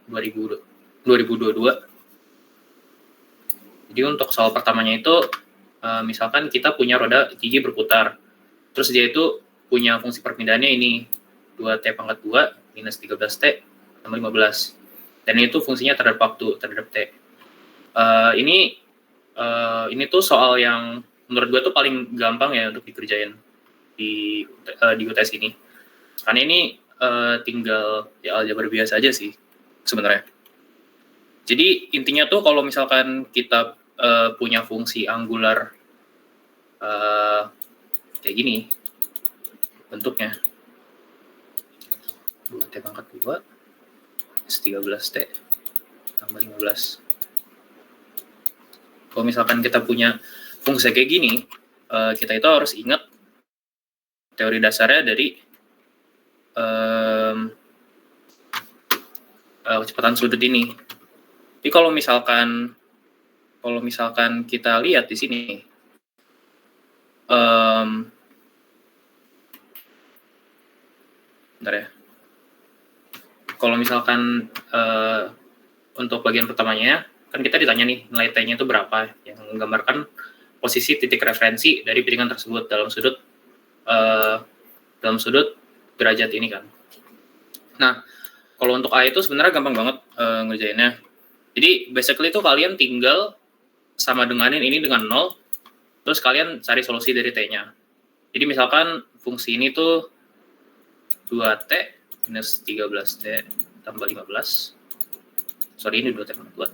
2022. Jadi untuk soal pertamanya itu, misalkan kita punya roda gigi berputar, terus dia itu punya fungsi perpindahannya ini, 2T pangkat 2 minus 13T tambah 15. Dan itu fungsinya terhadap waktu, terhadap T. Ini tuh soal yang menurut gue tuh paling gampang ya untuk dikerjain di UTS ini. Karena ini tinggal ya aljabar biasa aja sih sebenarnya. Jadi intinya tuh kalau misalkan kita punya fungsi anggular kayak gini bentuknya, 2T pangkat 2 13T tambah 15. Kalau misalkan kita punya fungsi kayak gini, kita itu harus ingat teori dasarnya dari kecepatan sudut ini. Jadi kalau misalkan kita lihat di sini, bentar ya. Kalau misalkan untuk bagian pertamanya, kan kita ditanya nih nilai T-nya itu berapa, yang menggambarkan posisi titik referensi dari piringan tersebut dalam sudut derajat ini kan. Nah, kalau untuk A itu sebenarnya gampang banget ngerjainnya. Jadi basically itu kalian tinggal sama denganin ini dengan 0, terus kalian cari solusi dari T-nya. Jadi misalkan fungsi ini tuh 2T minus 13T tambah 15. Sorry, ini 2T tambah 2.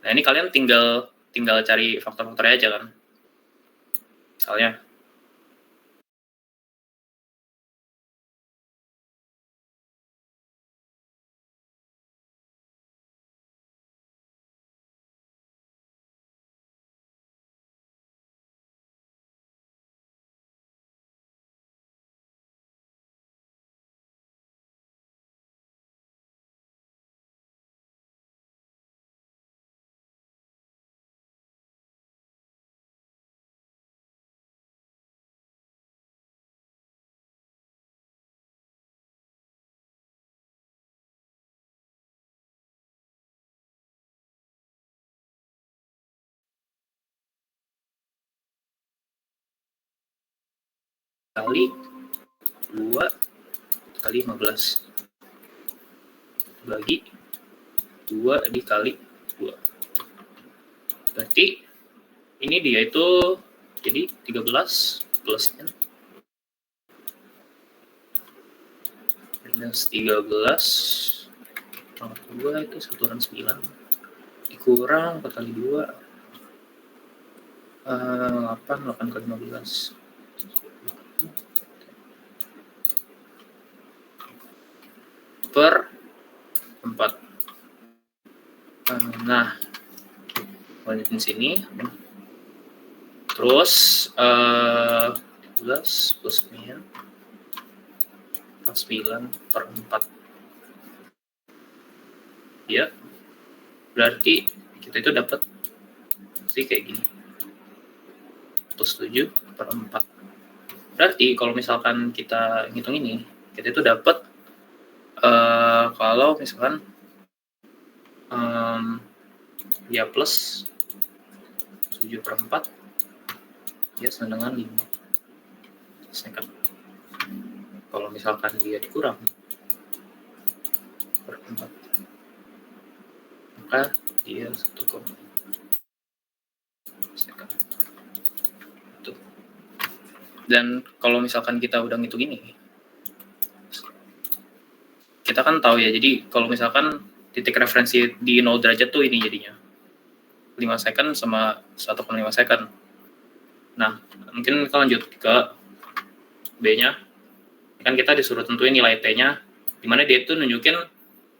Nah, ini kalian tinggal cari faktor-faktornya aja kan. Misalnya kali 2 kali 15 bagi 2 dikali 2. Berarti ini dia itu jadi 13 plus minus 13 pangkat 2 itu 1/9 dikurang 4 kali 2 8 kali 15 per 4. Nah, lanjutin sini. Terus 12 plus 9 49 per 4. Ya, berarti kita itu dapat sih kayak gini. Plus 7 per 4. Berarti kalau misalkan kita ngitung ini, kita itu dapat kalau misalkan ya plus 7 per 4 ya sama dengan 5 second. Kalau misalkan dia dikurang per 4 maka dia 1,5 second. Tuh. Dan kalau misalkan kita udah ngitung ini, kita kan tahu ya, jadi kalau misalkan titik referensi di 0 derajat tuh ini jadinya 5 second sama 1,5 second. Nah, mungkin kita lanjut ke B-nya. Kan kita disuruh tentuin nilai T-nya, di mana dia itu nunjukin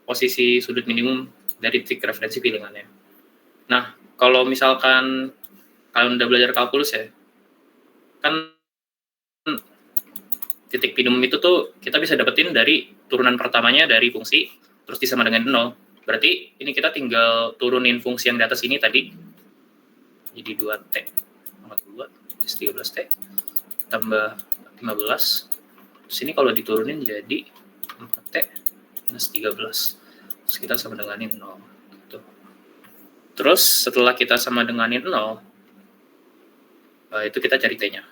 posisi sudut minimum dari titik referensi pilingannya. Nah, kalau misalkan kalian udah belajar kalkulus ya, kan titik minimum itu tuh kita bisa dapetin dari turunan pertamanya dari fungsi, terus disama dengan 0. Berarti ini kita tinggal turunin fungsi yang di atas ini tadi, jadi 2T tambah 2 plus 13T tambah 15. Terus ini kalau diturunin jadi 4T minus 13 Terus kita sama denganin 0. Gitu. Terus setelah kita sama denganin 0, itu kita cari T-nya.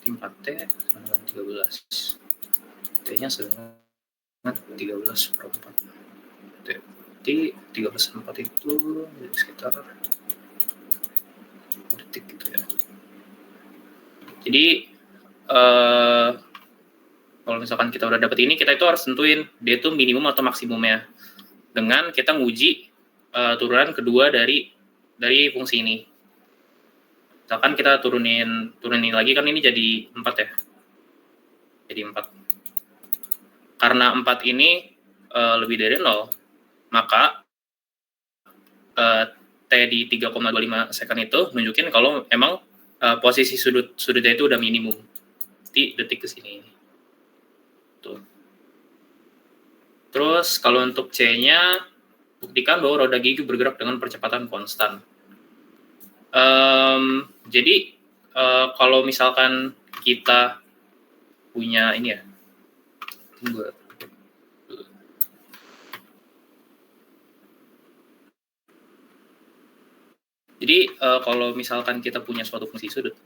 4T sama dengan 13. T-nya sama dengan 13/4. T 13/4 itu sekitar detik gitu ya. Jadi kalau misalkan kita udah dapet ini, kita itu harus tentuin dia itu minimum atau maksimumnya dengan kita nguji turunan kedua dari fungsi ini. Misalkan kita turunin lagi, kan ini jadi 4 ya. Jadi 4. Karena 4 ini lebih dari 0, maka T di 3,25 second itu nunjukin kalau emang posisi sudutnya itu udah minimum di detik ke sini. Tuh. Terus kalau untuk C-nya, buktikan bahwa roda gigi bergerak dengan percepatan konstan. Jadi kalau misalkan kita punya ini ya, jadi kalau misalkan kita punya suatu fungsi sudut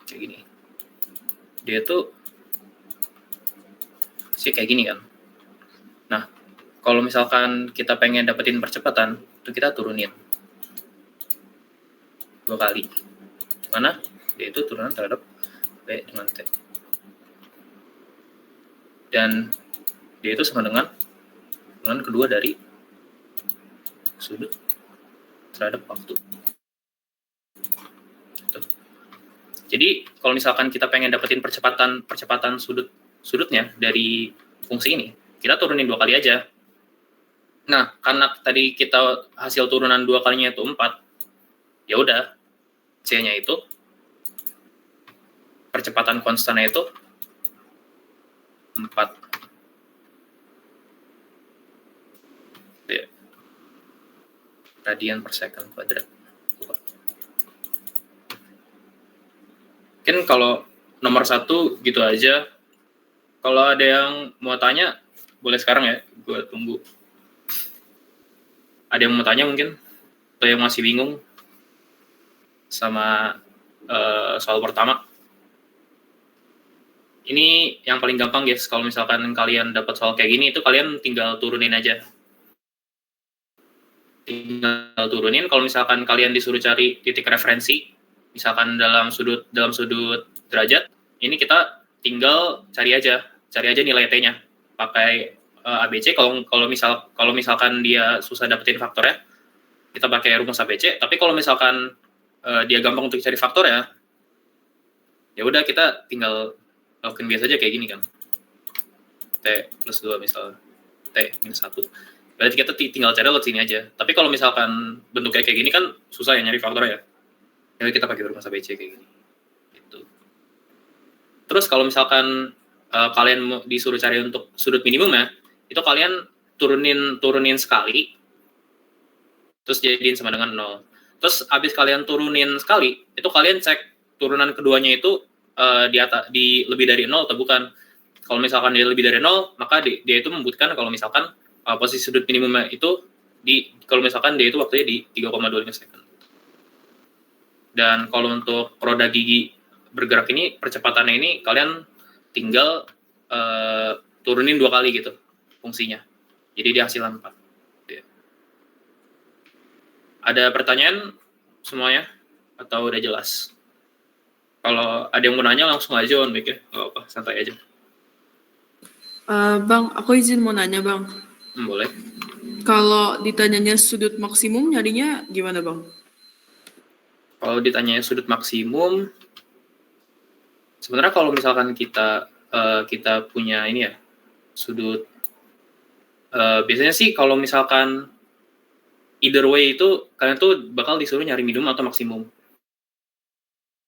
kayak gini, dia tuh sih kayak gini kan. Nah, kalau misalkan kita pengen dapetin percepatan, itu kita turunin 2 kali. Mana? Dia itu turunan terhadap B dengan T. Dan dia itu sama dengan turunan kedua dari sudut terhadap waktu. Tuh. Jadi kalau misalkan kita pengen dapetin percepatan sudutnya dari fungsi ini, kita turunin 2 kali aja. Nah, karena tadi kita hasil turunan 2 kalinya itu 4, ya udah, C-nya itu percepatan konstannya itu 4. Ya. Radian per second kuadrat. Mungkin kalau nomor 1 gitu aja. Kalau ada yang mau tanya, boleh sekarang ya, gue tunggu. Ada yang mau tanya mungkin? Atau yang masih bingung sama soal pertama? Ini yang paling gampang guys, kalau misalkan kalian dapat soal kayak gini, itu kalian tinggal turunin aja. Tinggal turunin, kalau misalkan kalian disuruh cari titik referensi, misalkan dalam sudut derajat, ini kita tinggal cari aja nilai T-nya. Pakai ABC, kalau misalkan dia susah dapetin faktornya, kita pakai rumus ABC. Tapi kalau misalkan dia gampang untuk cari faktor ya udah kita tinggal lakukan biasa aja kayak gini kan. T plus 2 misal, T minus 1. Berarti kita tinggal cari lewat sini aja. Tapi kalau misalkan bentuknya kayak gini kan susah ya nyari faktornya ya. Jadi kita pakai rumus ABC kayak gini. Gitu. Terus kalau misalkan kalian disuruh cari untuk sudut minimum ya, itu kalian turunin sekali, terus jadiin sama dengan 0. Terus abis kalian turunin sekali, itu kalian cek turunan keduanya itu di lebih dari 0 atau bukan. Kalau misalkan dia lebih dari 0, maka dia itu membuktikan kalau misalkan posisi sudut minimumnya itu kalau misalkan dia itu waktunya di 3,25 second. Dan kalau untuk roda gigi bergerak ini, percepatannya ini kalian tinggal turunin 2 kali gitu fungsinya. Jadi dia hasilnya 4. Ada pertanyaan semuanya? Atau udah jelas? Kalau ada yang mau nanya langsung aja on mic ya, nggak apa-apa, santai aja. Bang, aku izin mau nanya bang. Boleh. Kalau ditanyanya sudut maksimum nyarinya gimana bang? Kalau ditanya sudut maksimum, sebenarnya kalau misalkan kita punya ini ya, sudut, biasanya sih kalau misalkan either way itu kalian tuh bakal disuruh nyari minimum atau maksimum.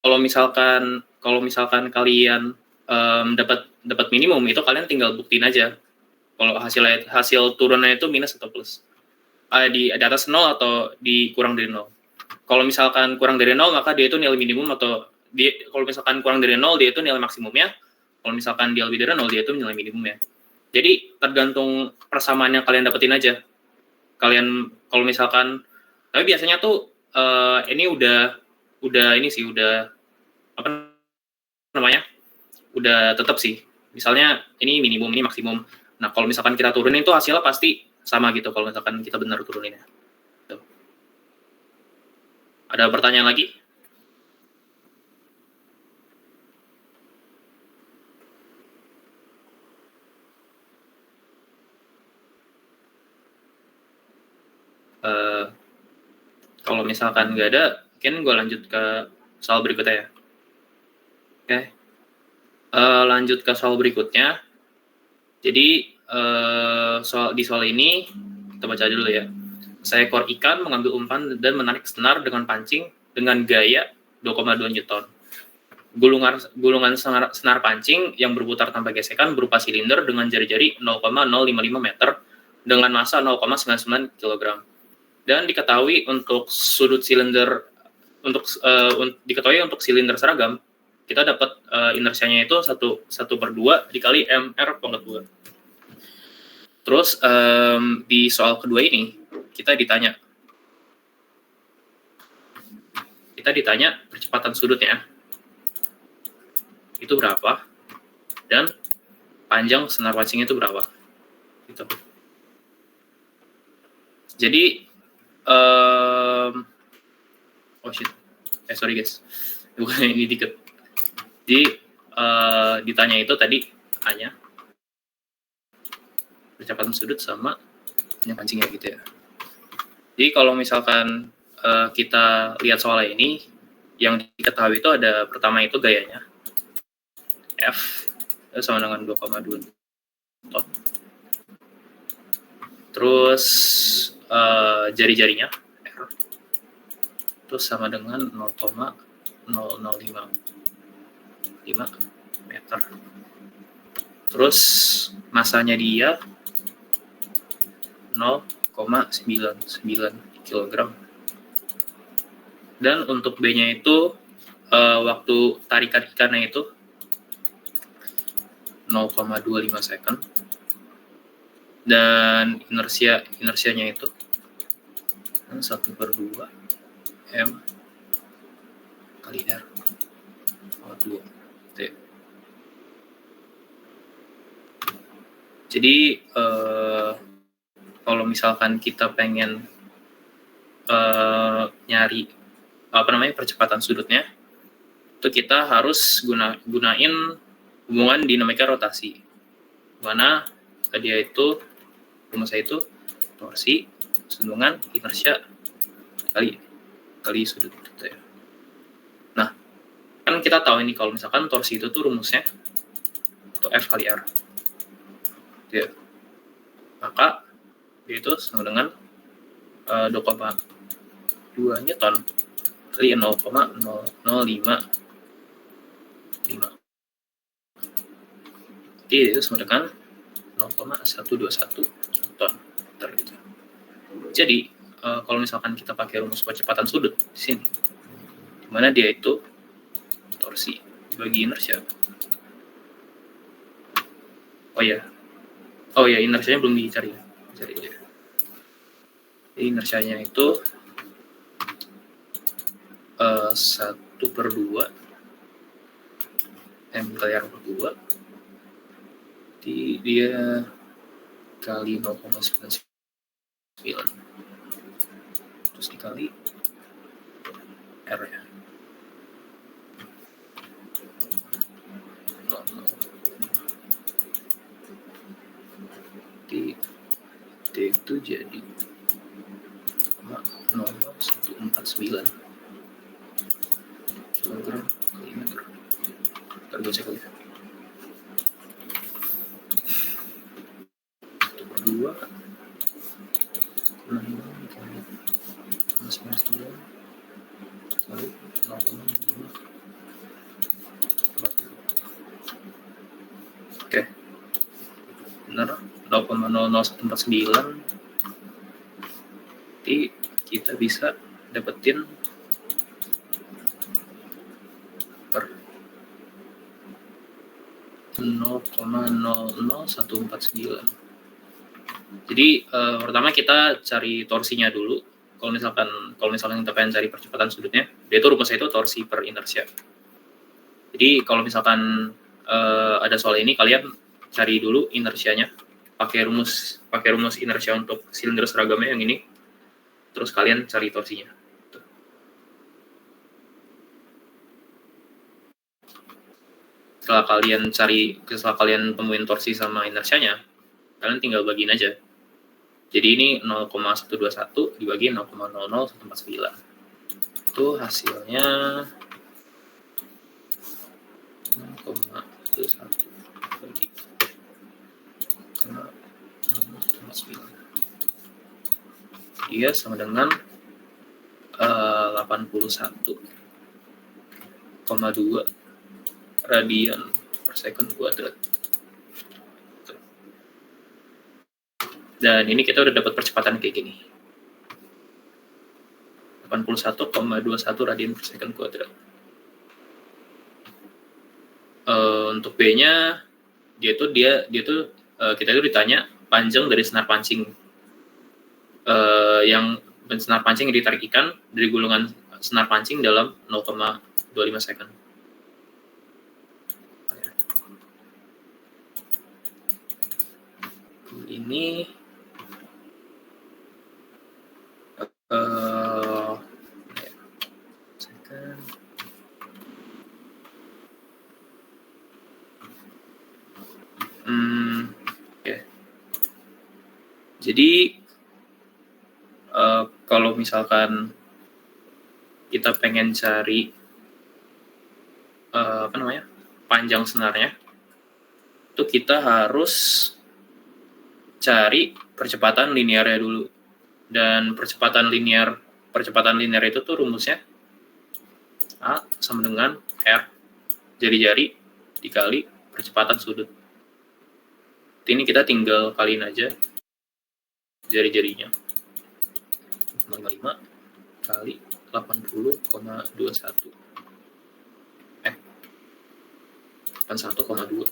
Kalau misalkan kalian dapat minimum, itu kalian tinggal buktiin aja kalau hasil turunnya itu minus atau plus, di atas 0 atau kurang dari 0. Kalau misalkan kurang dari 0, maka dia itu nilai minimum, atau kalau misalkan kurang dari 0, dia itu nilai maksimumnya. Kalau misalkan dia lebih dari 0, dia itu nilai minimumnya. Jadi tergantung persamaan yang kalian dapetin aja. Kalian kalau misalkan, tapi biasanya tuh ini udah ini sih udah apa namanya? Udah tetap sih. Misalnya ini minimum, ini maksimum. Nah, kalau misalkan kita turunin tuh hasilnya pasti sama gitu kalau misalkan kita benar turuninnya. Tuh. Ada pertanyaan lagi? Kalau misalkan nggak ada, mungkin gue lanjut ke soal berikutnya ya. Oke. Lanjut ke soal berikutnya. Jadi di soal ini kita baca dulu ya. Seekor ikan mengambil umpan dan menarik senar dengan pancing dengan gaya 2,2 Newton. Gulungan senar pancing yang berputar tanpa gesekan berupa silinder dengan jari-jari 0,055 meter dengan massa 0,99 kg. Dan diketahui untuk sudut silinder diketahui untuk silinder seragam, kita dapat inersianya itu 1/2 dikali mr/2. Terus di soal kedua ini kita ditanya percepatan sudutnya itu berapa dan panjang senar pancingnya itu berapa gitu. Jadi sorry guys, bukan ini dikit. Jadi ditanya itu tadi hanya percepatan sudut sama panjang pancingnya gitu ya. Jadi kalau misalkan kita lihat soal ini, yang diketahui itu ada pertama itu gayanya F sama dengan 2,2 Newton. Terus jari-jarinya R terus sama dengan 0,0055 meter. Terus masanya dia 0,99 kg. Dan untuk B-nya itu waktu tarikan ikannya itu 0,25 second. Dan inersianya itu 1/2 M kali R sama 2 T. Jadi kalau misalkan kita pengen nyari percepatan sudutnya, itu kita harus gunain hubungan dinamika rotasi, mana dia itu rumusnya itu torsi sambungan inersia kali sudut gitu ya. Nah, kan kita tahu ini kalau misalkan torsi itu tuh rumusnya itu F kali R. Ya. Maka itu sama dengan 2,2 Newton kali 0,0055. Jadi itu sama dengan 0,121 Newton gitu. Jadi kalau misalkan kita pakai rumus percepatan sudut di sini, dimana dia itu torsi dibagi inersia. Oh ya, inersianya belum dicari ya. Jadi inersianya itu 1/2 M kali R/2. Dia kali 0,99 terus dikali R ya. D itu jadi 0,0149 kilogram kali meter. Ntar gue cek lagi. 1/2 kurang 0,99 kali 0,5. Oke, benar 0,00149. Jadi kita bisa dapetin per 0,00149. Jadi pertama kita cari torsinya dulu. Kalau misalkan kita pengen cari percepatan sudutnya, dia itu rumusnya itu torsi per inersia. Jadi kalau misalkan ada soal ini, kalian cari dulu inersianya, pakai rumus inersia untuk silinder seragamnya yang ini, terus kalian cari torsinya. Setelah kalian temuin torsi sama inersianya, kalian tinggal bagiin aja. Jadi ini 0,121 dibagi 0,00149. Itu hasilnya 0,21 bagi 0,00149. Dia sama dengan 81,2 radian per second kuadrat. Dan ini kita udah dapat percepatan kayak gini. 81,21 radian per second kuadrat. Untuk B-nya kita itu ditanya panjang dari senar pancing yang senar pancing yang ditarik ikan dari gulungan senar pancing dalam 0,25 second. Ini Jadi kalau misalkan kita pengen cari panjang senarnya, itu kita harus cari percepatan linearnya dulu. Dan percepatan linear itu tuh rumusnya A sama dengan R jari-jari dikali percepatan sudut. Ini kita tinggal kaliin aja jari-jarinya. 55 kali 80,21. 81,2.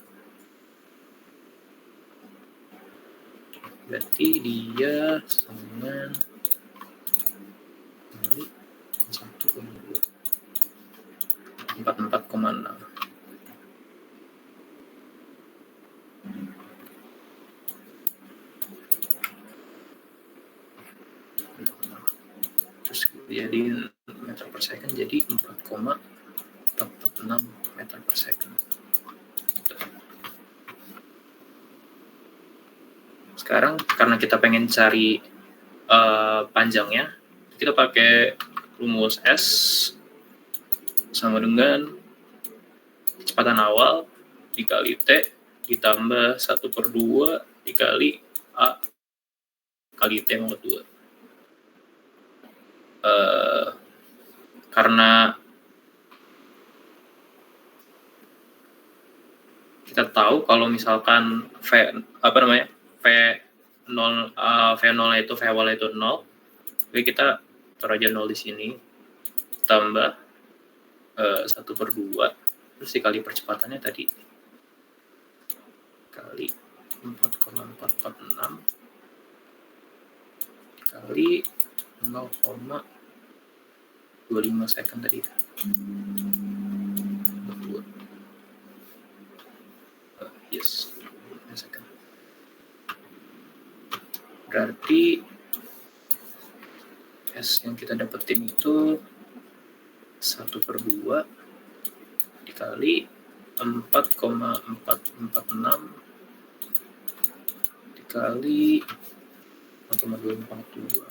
Berarti dia sama dengan 1,2. 44,6. Terus jadi meter per second, jadi 4,446 meter per second. Sekarang karena kita pengen cari panjangnya, kita pakai rumus S sama dengan kecepatan awal dikali T ditambah 1/2 dikali A kali T mod 2. Karena kita tahu kalau misalkan V0 itu V awalnya itu 0, jadi kita taruh aja 0 di sini, tambah 1/2, terus dikali percepatannya tadi kali 4,446 kali 0,25 second tadi. Yes, second. Berarti S yang kita dapetin itu 1/2 dikali 4,446 dikali 0,242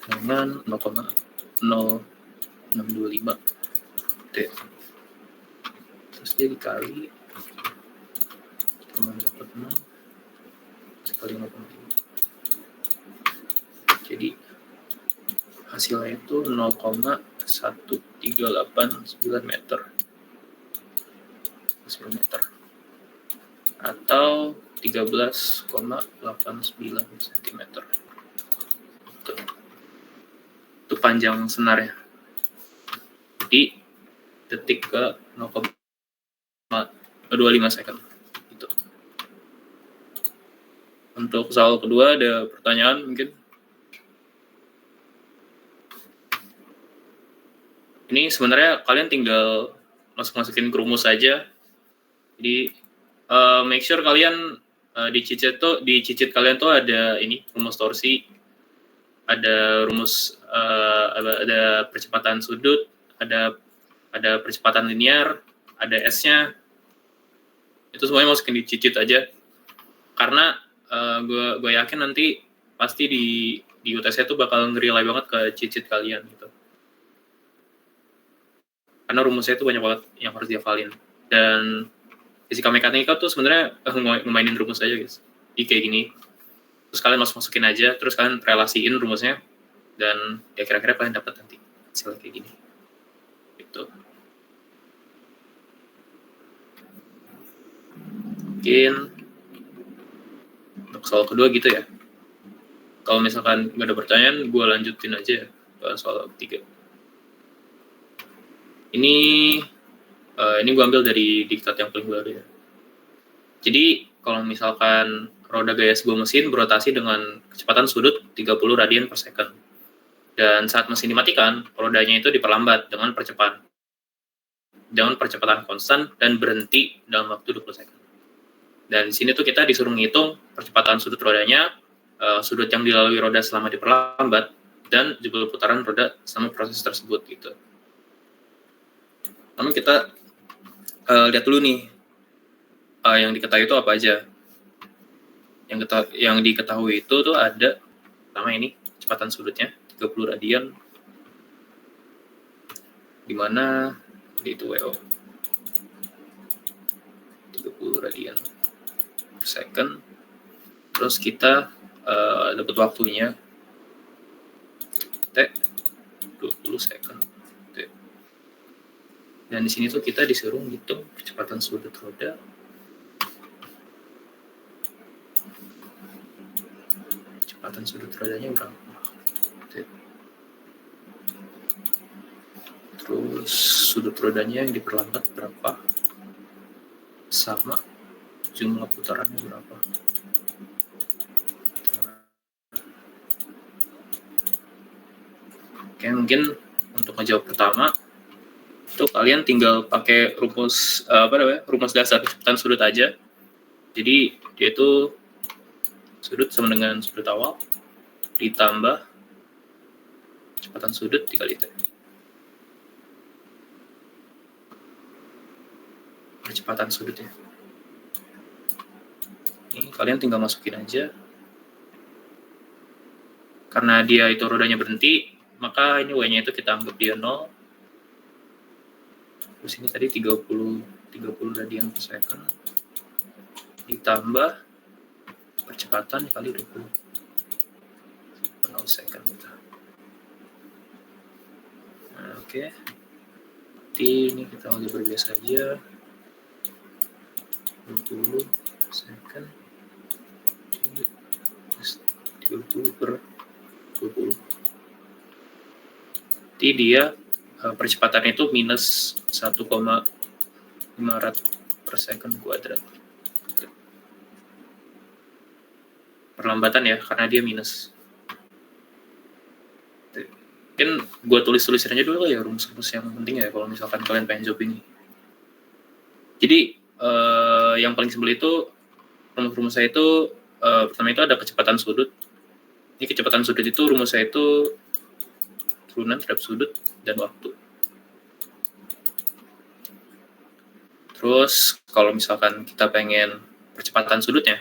dengan 0,0625 T. Terus dia dikali dapat 6 dikali 0,5. Jadi hasilnya itu 0,1389 meter. 9 meter. Atau 13,89 cm. Itu panjang senarnya. Jadi detik ke 0,25 second. Gitu. Untuk soal kedua ada pertanyaan mungkin? Ini sebenarnya kalian tinggal masukin ke rumus saja. Jadi make sure kalian di cheat kalian tuh ada ini rumus torsi, ada rumus ada percepatan sudut, ada percepatan linear, ada S-nya. Itu semuanya masukin di cheat aja. Karena gue yakin nanti pasti di UTS itu bakal nge-rely banget ke cheat kalian gitu. Karena rumusnya itu banyak banget yang harus dihafalin. Dan fisika mekanika tuh sebenarnya ngemainin rumus aja guys. Jadi kayak gini. Terus kalian masukin aja, terus kalian relasiin rumusnya, dan ya kira-kira kalian dapat nanti hasilnya kayak gini. Gitu. Mungkin untuk soal kedua gitu ya. Kalau misalkan nggak ada pertanyaan, gue lanjutin aja ke soal ketiga. Ini gue ambil dari diktat yang paling baru ya. Jadi kalau misalkan roda gaya sebuah mesin berotasi dengan kecepatan sudut 30 radian per second. Dan saat mesin dimatikan, rodanya itu diperlambat dengan percepatan konstan dan berhenti dalam waktu 20 second. Dan di sini tuh kita disuruh ngitung percepatan sudut rodanya, sudut yang dilalui roda selama diperlambat, dan jumlah putaran roda selama proses tersebut gitu. Namun kita lihat dulu nih yang diketahui itu apa aja. Yang diketahui itu tuh ada pertama ini kecepatan sudutnya 30 radian, dimana itu WO 30 radian per second. Terus kita dapat waktunya T 20 second. Dan di sini tuh kita disuruh ngitung kecepatan sudut roda. Kecepatan sudut rodanya berapa? Terus sudut rodanya yang diperlambat berapa? Sama jumlah putarannya berapa? Oke, mungkin untuk menjawab pertama itu kalian tinggal pakai rumus rumus dasar kecepatan sudut aja. Jadi dia itu sudut sama dengan sudut awal ditambah kecepatan sudut dikali T. Percepatan sudutnya. Ini kalian tinggal masukin aja. Karena dia itu rodanya berhenti, maka ini W-nya itu kita anggap dia 0. Terus ini tadi 30 radian per second ditambah percepatan kali 20 second. Nah, oke. Jadi ini kita algebra biasa aja. 20 second 30 per 20. Jadi dia percepatannya itu minus 1,500 per second kuadrat. Perlambatan ya, karena dia minus. Mungkin gue tulis-tulisin aja dulu ya rumus-rumus yang penting ya kalau misalkan kalian pengen jawab ini. Jadi yang paling simpel itu rumus saya itu pertama itu ada kecepatan sudut. Ini kecepatan sudut itu rumus saya itu turunan terhadap sudut dan waktu. Terus kalau misalkan kita pengen percepatan sudutnya,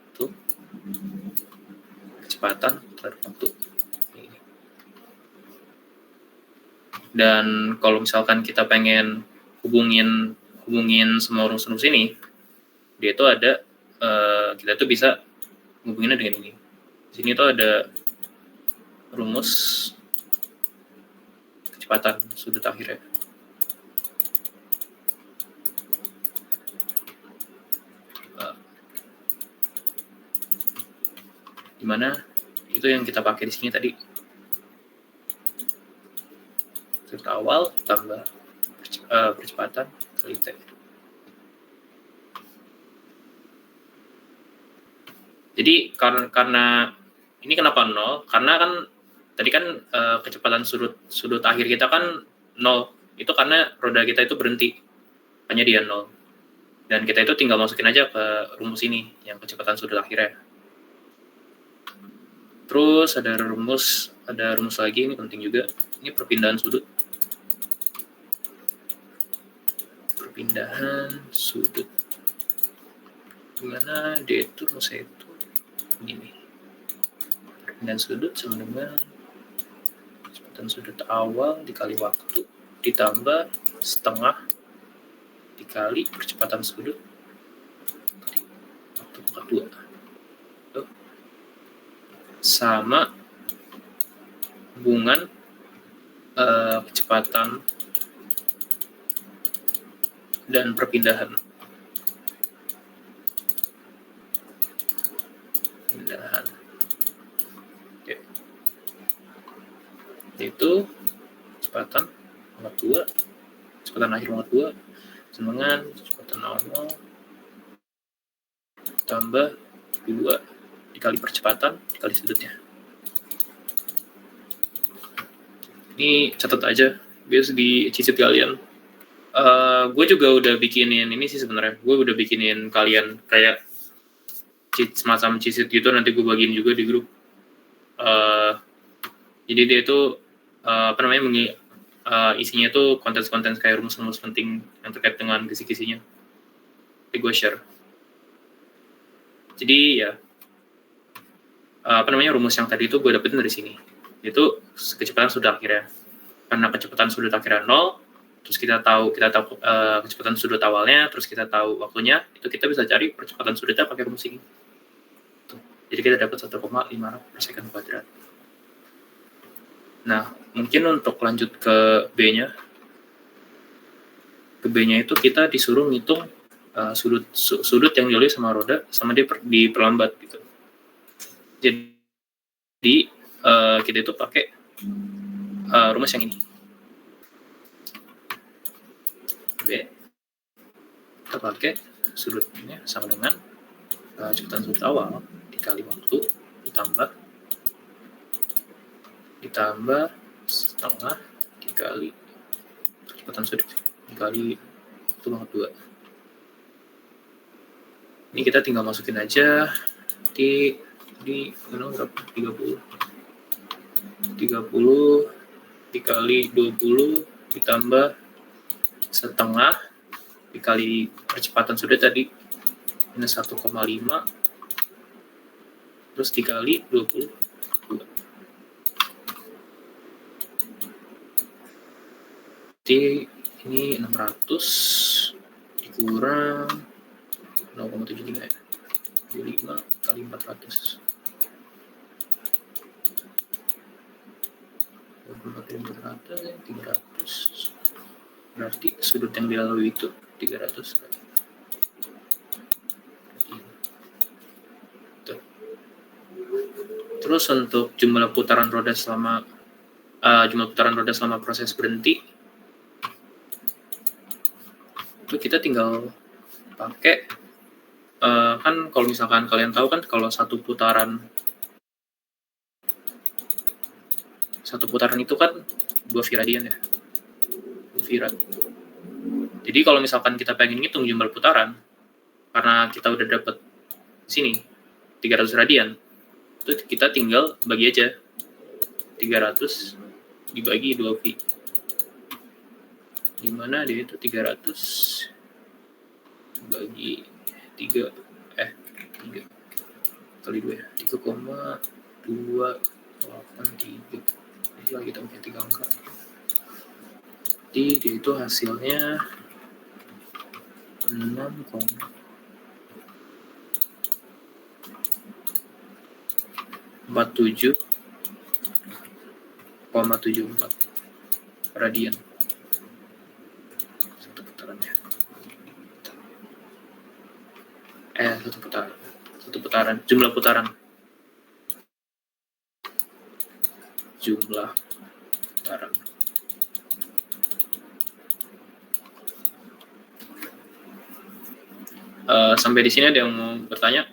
itu kecepatan terhadap waktu. Dan kalau misalkan kita pengen hubungin semua rumus-rumus ini, dia itu ada kita tuh bisa hubunginnya dengan ini. Di sini tuh ada rumus kecepatan sudut akhirnya. Dimana itu yang kita pakai di sini tadi. Sudut awal tambah percepatan kali T. Jadi karena ini kenapa 0? Karena kan tadi kan kecepatan sudut akhir kita kan 0. Itu karena roda kita itu berhenti. Hanya dia 0. Dan kita itu tinggal masukin aja ke rumus ini yang kecepatan sudut akhirnya. Terus ada rumus lagi, ini penting juga. Ini perpindahan sudut. Perpindahan sudut. Dimana D itu rumusnya itu begini. Perpindahan sudut sama dengan kecepatan sudut awal dikali waktu ditambah setengah dikali percepatan sudut waktu pangkat 2. Sama hubungan kecepatan dan perpindahan. Oke. Itu kecepatan pangkat 2, kecepatan akhir pangkat 2 sama dengan kecepatan awal tambah 2 dikali percepatan dikali sudutnya. Ini catat aja, biar dicicip kalian. Gue juga udah bikinin ini sih sebenarnya. Gue udah bikinin kalian kayak semacam cicit gitu, nanti gue bagiin juga di grup. Jadi dia itu isinya tuh konten-konten kayak rumus-rumus penting yang terkait dengan kisi-kisinya. Nanti gue share. Jadi ya rumus yang tadi itu gue dapetin dari sini. Itu kecepatan sudut akhirnya. Karena kecepatan sudut akhirnya 0, terus kita tahu kecepatan sudut awalnya, terus kita tahu waktunya, itu kita bisa cari percepatan sudutnya pakai rumus ini. Tuh. Jadi kita dapat 1,5 per second kuadrat. Nah, mungkin untuk lanjut ke B-nya. Ke B-nya itu kita disuruh ngitung sudut yang dilalui sama roda sama dia diperlambat gitu. Jadi kita itu pakai rumus yang ini. B. Kita pakai sudutnya sama dengan kecepatan sudut awal dikali waktu ditambah setengah dikali kecepatan sudut dikali waktu pangkat 2. Ini kita tinggal masukin aja di berapa? 30 dikali 20 ditambah setengah dikali percepatan sudut tadi minus 1,5 terus dikali 22. Jadi ini 600 dikurang 0,73 ya. 25 kali 400. 24 kali 400 300. Berarti sudut yang dilalui itu 300. Terus untuk jumlah putaran roda selama proses berhenti itu kita tinggal pakai kan kalau misalkan kalian tahu kan kalau satu putaran itu kan 2 V radian ya. 2 V rad. Jadi kalau misalkan kita pengen ngitung jumlah putaran karena kita udah dapat sini 300 radian, itu kita tinggal bagi aja 300 dibagi 2 V. Dimana dia itu 300 bagi 3 kali 2 ya, 3,283. Jadi lagi kita punya 3 angka. Jadi dia itu hasilnya 6,47,74 radian. Satu putaran. Jumlah putaran. Sampai di sini ada yang mau bertanya?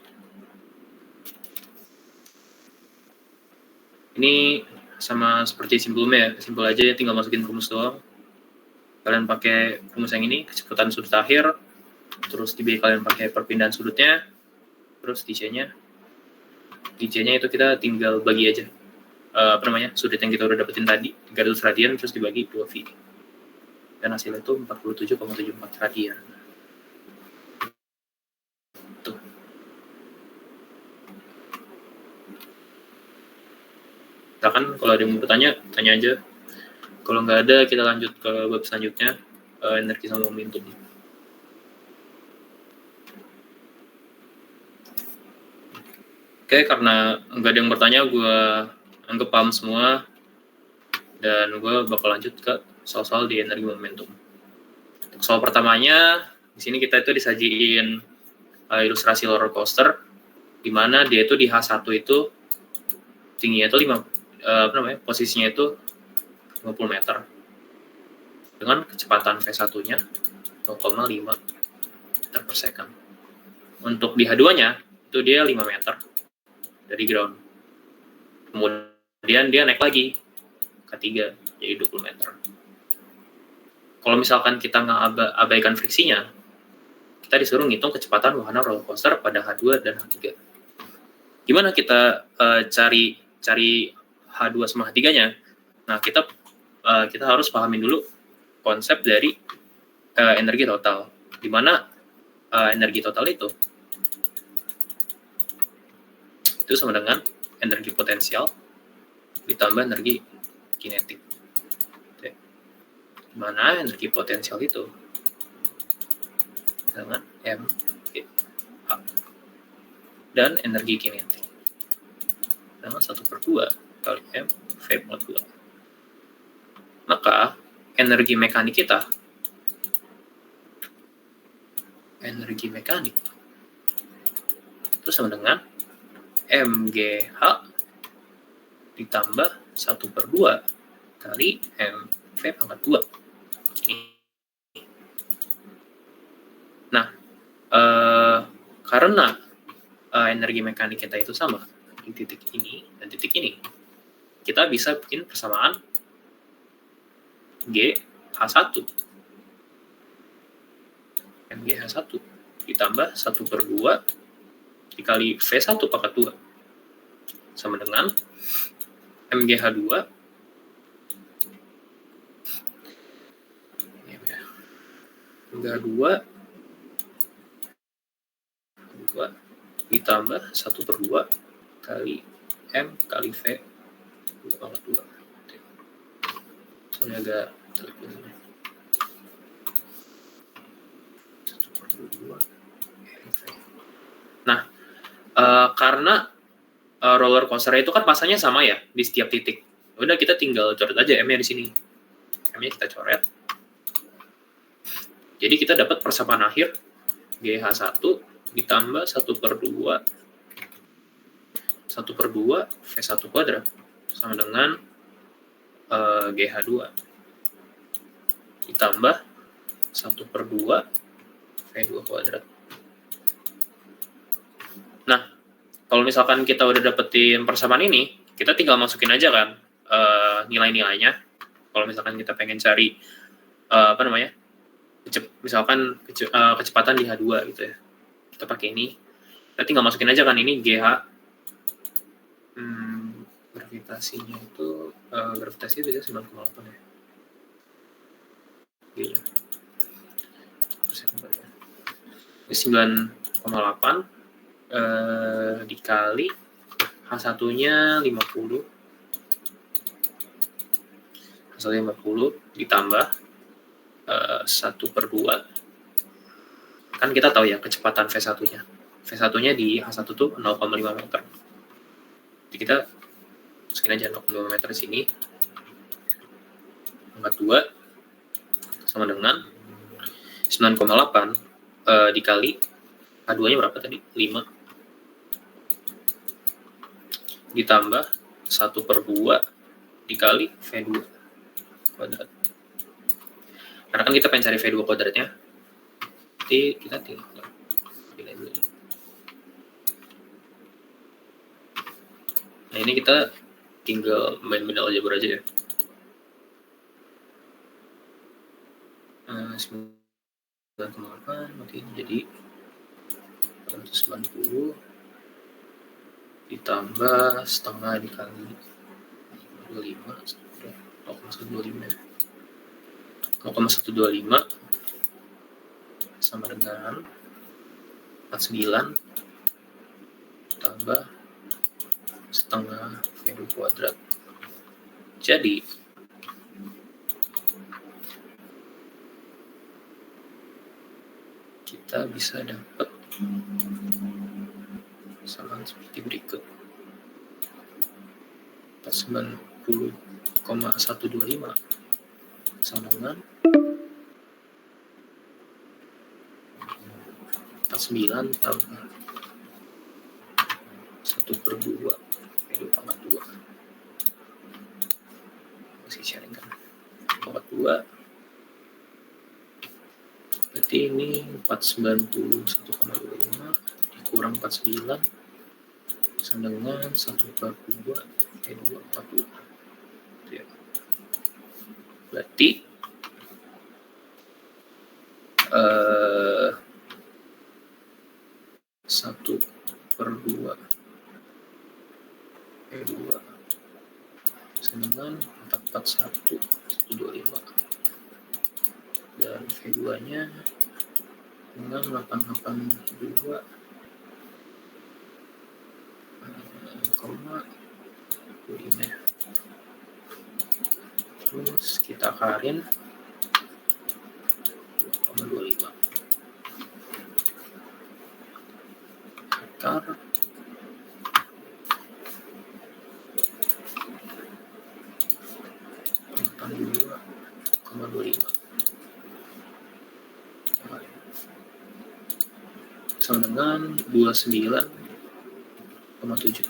Ini sama seperti sebelumnya ya, simpel aja ya, tinggal masukin rumus doang. Kalian pakai rumus yang ini, kecepatan sudut akhir, terus di B kalian pakai perpindahan sudutnya, terus di C-nya itu kita tinggal bagi aja sudut yang kita udah dapetin tadi 300 radian, terus dibagi 2V, dan hasilnya itu 47,74 radian. Tuh. Silakan kalau ada yang mau bertanya, tanya aja. Kalau nggak ada, kita lanjut ke bab selanjutnya, energi sama momentum. Oke, karena nggak ada yang bertanya, gue anggap paham semua, dan gue bakal lanjut ke soal-soal di energi momentum. Untuk soal pertamanya, di sini kita itu disajiin ilustrasi roller coaster, di mana dia itu di H1 itu tingginya itu posisinya itu 50 meter dengan kecepatan V1-nya 0,5 meter per second. Untuk di H2-nya itu dia 5 meter dari ground. Kemudian dia naik lagi ke 3 jadi 20 meter. Kalau misalkan kita nggak abaikan friksinya, kita disuruh ngitung kecepatan wahana roller coaster pada H2 dan H3. Gimana kita cari H2 sama H3-nya? Nah, kita harus pahamin dulu konsep dari energi total. Di mana energi total itu sama dengan energi potensial ditambah energi kinetik. Di mana energi potensial itu dengan mGh dan energi kinetik dengan 1/2 kali mv/2. Maka energi mekanik itu sama dengan mGh ditambah 1/2 kali mv/2. Nah, karena energi mekanik kita itu sama di titik ini dan titik ini, kita bisa bikin persamaan GH1 mGh1 ditambah 1/2 dikali V1 pangkat 2 sama dengan mGh2 ditambah 1/2 kali M kali V 2/2. Soalnya agak terlalu. 1/2 MV. Nah, karena roller coaster itu kan masanya sama ya di setiap titik. Udah kita tinggal coret aja M-nya di sini. M-nya kita coret. Jadi kita dapat persamaan akhir GH1 ditambah 1/2 V1 kuadrat sama dengan GH2 ditambah 1/2 V2 kuadrat. Nah, kalau misalkan kita udah dapetin persamaan ini, kita tinggal masukin aja kan nilai-nilainya. Kalau misalkan kita pengen cari misalkan kecepatan di H2 gitu ya, kita pakai ini, kita tinggal masukin aja kan ini GH. Gravitasinya itu gravitasi biasanya 9,8 ya. Gila. Ini 9,8 dikali H1-nya 50. H1-nya 50 ditambah 1/2. Kan kita tahu ya kecepatan V1-nya. V1-nya di H1 tuh 0,5 meter. Jadi kita masukin aja 0,5 meter di sini. Pangkat 2 sama dengan 9,8 dikali H2-nya berapa tadi? 5 ditambah 1/2 dikali V2 kuadrat. Karena kan kita pengen cari V2 kuadratnya, jadi kita tinggal Nah ini kita tinggal main middle algebra aja ya. 9,8 nanti jadi 490 ditambah setengah dikali 25 0,125 sama dengan 49 tambah setengah V2 kuadrat. Jadi kita bisa dapat sama seperti berikut. 90,125 sama dengan 49 tambah 1/2 2,2 masih sharing kan 2 berarti ini 491,25 dikurang 49 sama dengan 1/2 2,42 ya. Berarti 1/2 2 sama dengan 441,125 dan V2 nya dengan 882,25. Terus kita akarin 2,25 akar 82,25 sama dengan 29,7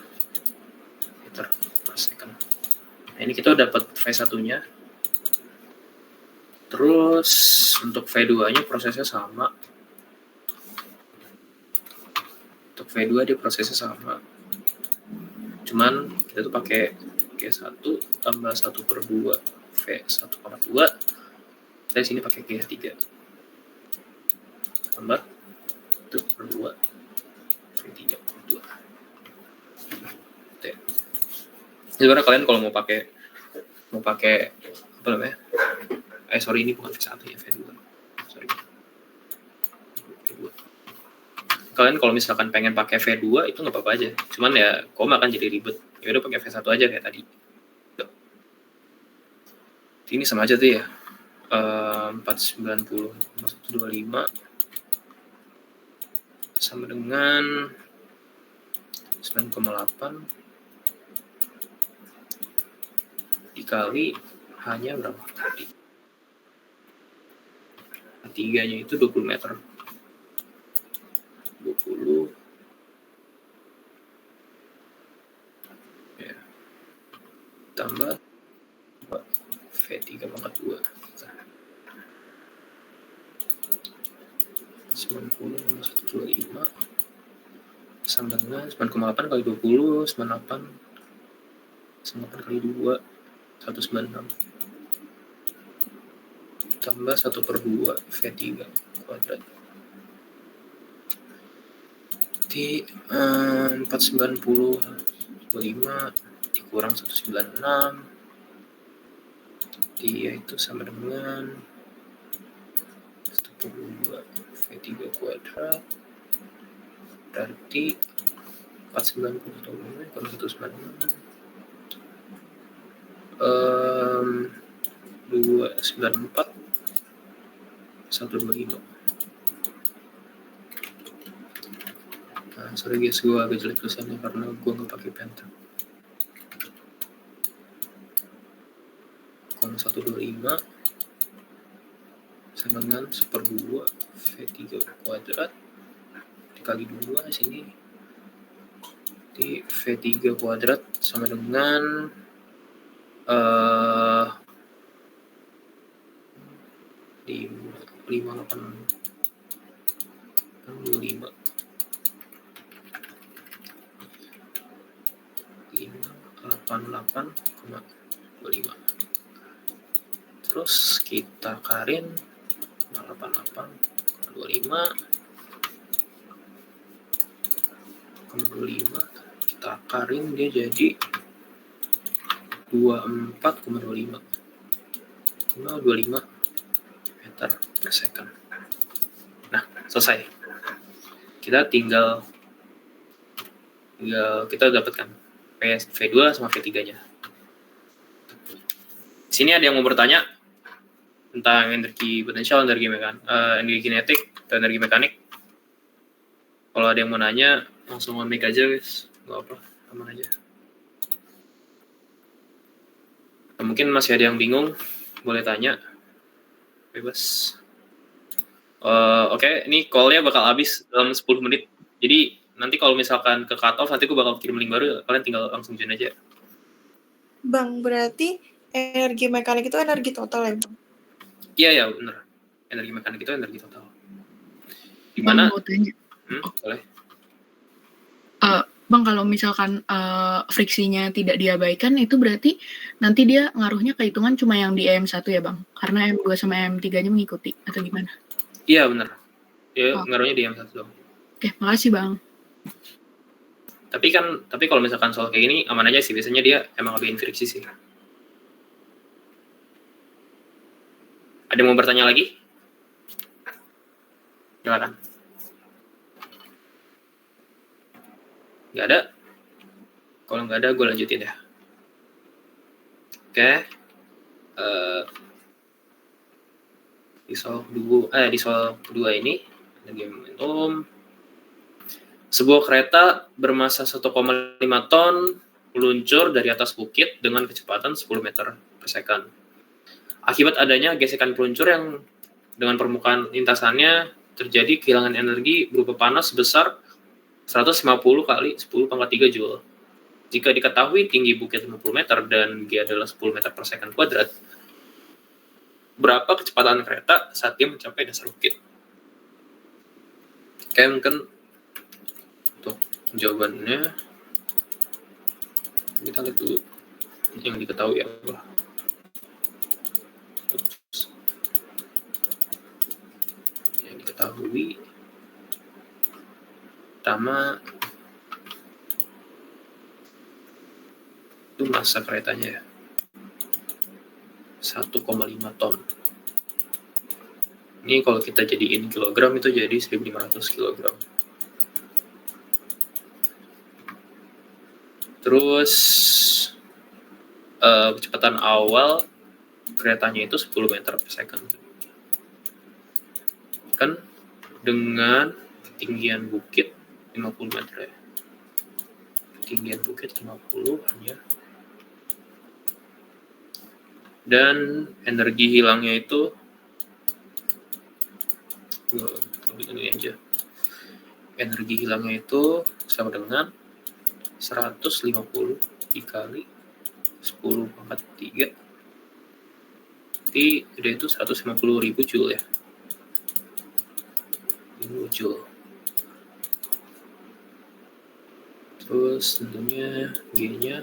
meter per second. Nah, ini kita dapat V1-nya. Terus untuk V2-nya prosesnya sama. Untuk V2 dia prosesnya sama. Cuman kita tuh pakai G1 tambah 1/2 V1,2. Kita sini pakai G3. Tambah 1/2 V3,2. Sebenarnya kalian kalau mau pakai apa namanya? Sorry ini bukan V1 ya, V2. Sorry. V2. Kalian kalau misalkan pengen pakai V2 itu nggak apa-apa aja. Cuman ya koma akan jadi ribet. Ya udah pakai V1 aja kayak tadi. Ini sama aja tuh ya. 490,125 sama dengan 9,8 dikali hanya berapa tadi? Tiganya itu 20 meter. 20 ya. Tambah V3,2 90,125 sama dengan 9,8 kali 20 98 kali 2 196 tambah 1/2 V3 kuadrat di 490,25 dikurang 196 dia itu sama dengan 1/2 V3 kuadrat berarti 490 kalau 196 294 125. Nah, sorry guys, gue agak jelek tulisannya karena gue nggak pakai pen. 125 sama dengan 1/2 V3 kuadrat dikali 2 sini di V3 kuadrat sama dengan 58,25 588,25. Terus kita karin 88,25, kita karin dia jadi 24,25 meter per second. Nah, selesai. Kita tinggal kita dapatkan V2 sama V3-nya. Sini ada yang mau bertanya tentang energi potensial, energi kinetik, atau energi mekanik. Kalau ada yang mau nanya, langsung on-mic aja, guys. Nggak apa, aman aja. Nah, mungkin masih ada yang bingung, boleh tanya. Bebas. Oke, ini call-nya bakal habis dalam 10 menit. Jadi, nanti kalau misalkan ke cut off, nanti gue bakal kirim link baru, kalian tinggal langsung join aja. Bang, berarti energi mekanik itu energi total ya, Bang? Iya, bener. Energi mekanik itu energi total. Bang, mau tanya. Boleh. Bang, kalau misalkan friksinya tidak diabaikan, itu berarti nanti dia ngaruhnya kehitungan cuma yang di EM1 ya, Bang? Karena M2 sama M3-nya mengikuti, atau gimana? Iya, bener. Ya, ngaruhnya di EM1 doang. Oke, makasih, Bang. Tapi kalau misalkan soal kayak gini, aman aja sih. Biasanya dia emang lebih friksi sih. Ada yang mau bertanya lagi? Silakan. Nggak ada? Kalau nggak ada, gue lanjutin ya. Oke. Di soal kedua ini, energi momentum. Sebuah kereta bermasa 1,5 ton meluncur dari atas bukit dengan kecepatan 10 meter per second. Akibat adanya gesekan peluncur yang dengan permukaan lintasannya terjadi kehilangan energi berupa panas sebesar 150 kali 10⁻³ Joule. Jika diketahui tinggi bukit 50 meter dan G adalah 10 meter per second kuadrat, berapa kecepatan kereta saat dia mencapai dasar bukit? Oke, mungkin untuk jawabannya kita lihat dulu yang diketahui apa. Yang diketahui pertama itu massa keretanya ya, 1,5 ton. Ini kalau kita jadiin kilogram itu jadi 1.500 kilogram. Terus kecepatan awal keretanya itu 10 meter per second. Kan dengan ketinggian bukit 50 meter ya. Ketinggian bukit 50 hanya. Dan energi hilangnya itu ini aja. Energi hilangnya itu sama dengan 150 dikali 10⁻³ gede itu 150.000 Joule ya. Ini Joule. Terus tentunya G-nya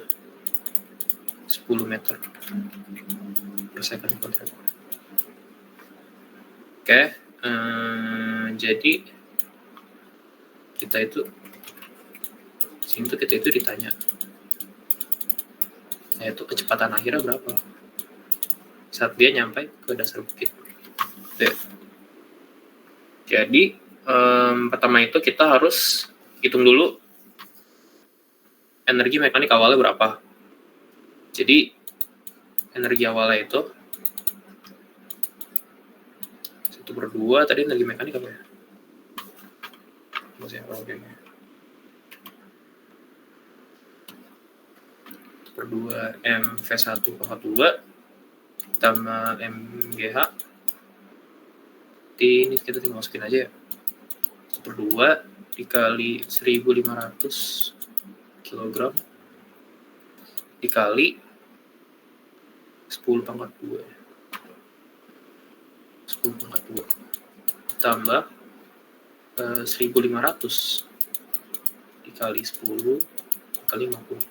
10 meter per second kuadrat. Oke, jadi kita itu ditanya, yaitu kecepatan akhirnya berapa saat dia nyampe ke dasar bukit. Oke. Jadi pertama itu kita harus hitung dulu energi mekanik awalnya berapa. Jadi energi awalnya itu 1/2 tadi energi mekanik apa ya? Oke. 1/2 MV1,2 tambah MGH. Ini kita tinggal masukin aja ya. 1/2 dikali 1.500 kilogram dikali 10⁻². 10⁻² tambah 1.500 dikali 10 kali 50.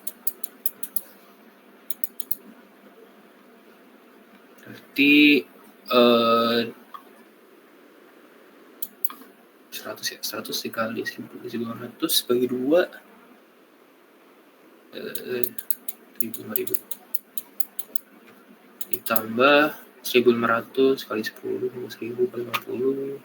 berarti 100 ya, 100 dikali 1.200 bagi 2 5.000 ditambah 1.500 kali 10 1.000 kali 50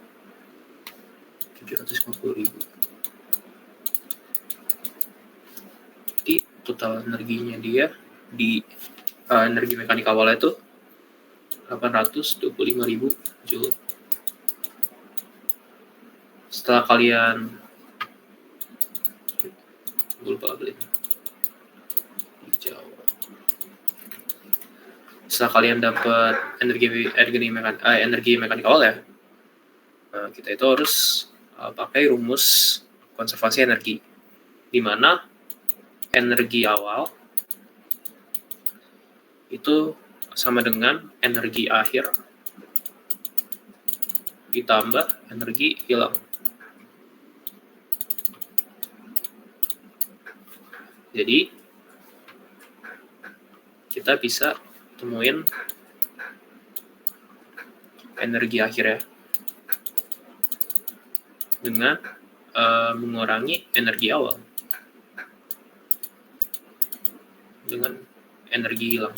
750.000. Jadi total energinya dia di energi mekanik awalnya itu 825.000 joule. Setelah kalian lupa beli Jawa. Setelah kalian dapat energi mekanik awal ya, kita itu harus pakai rumus konservasi energi, di mana energi awal itu sama dengan energi akhir ditambah energi hilang. Jadi kita bisa temuin energi akhirnya dengan mengurangi energi awal dengan energi hilang.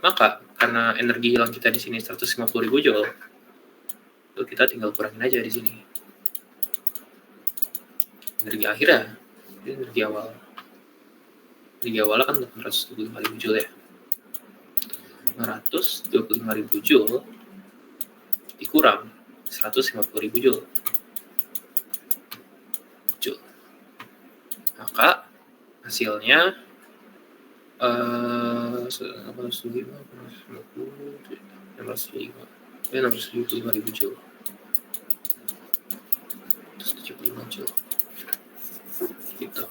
Maka karena energi hilang kita di sini 150.000 joule, itu kita tinggal kurangin aja di sini. Energi akhirnya, energi awal. Energi awalnya kan 825.000 joule ya. 825.000 joule dikurang 150.000 joule. Maka hasilnya 675.000 joule. 175 joule. Gitu.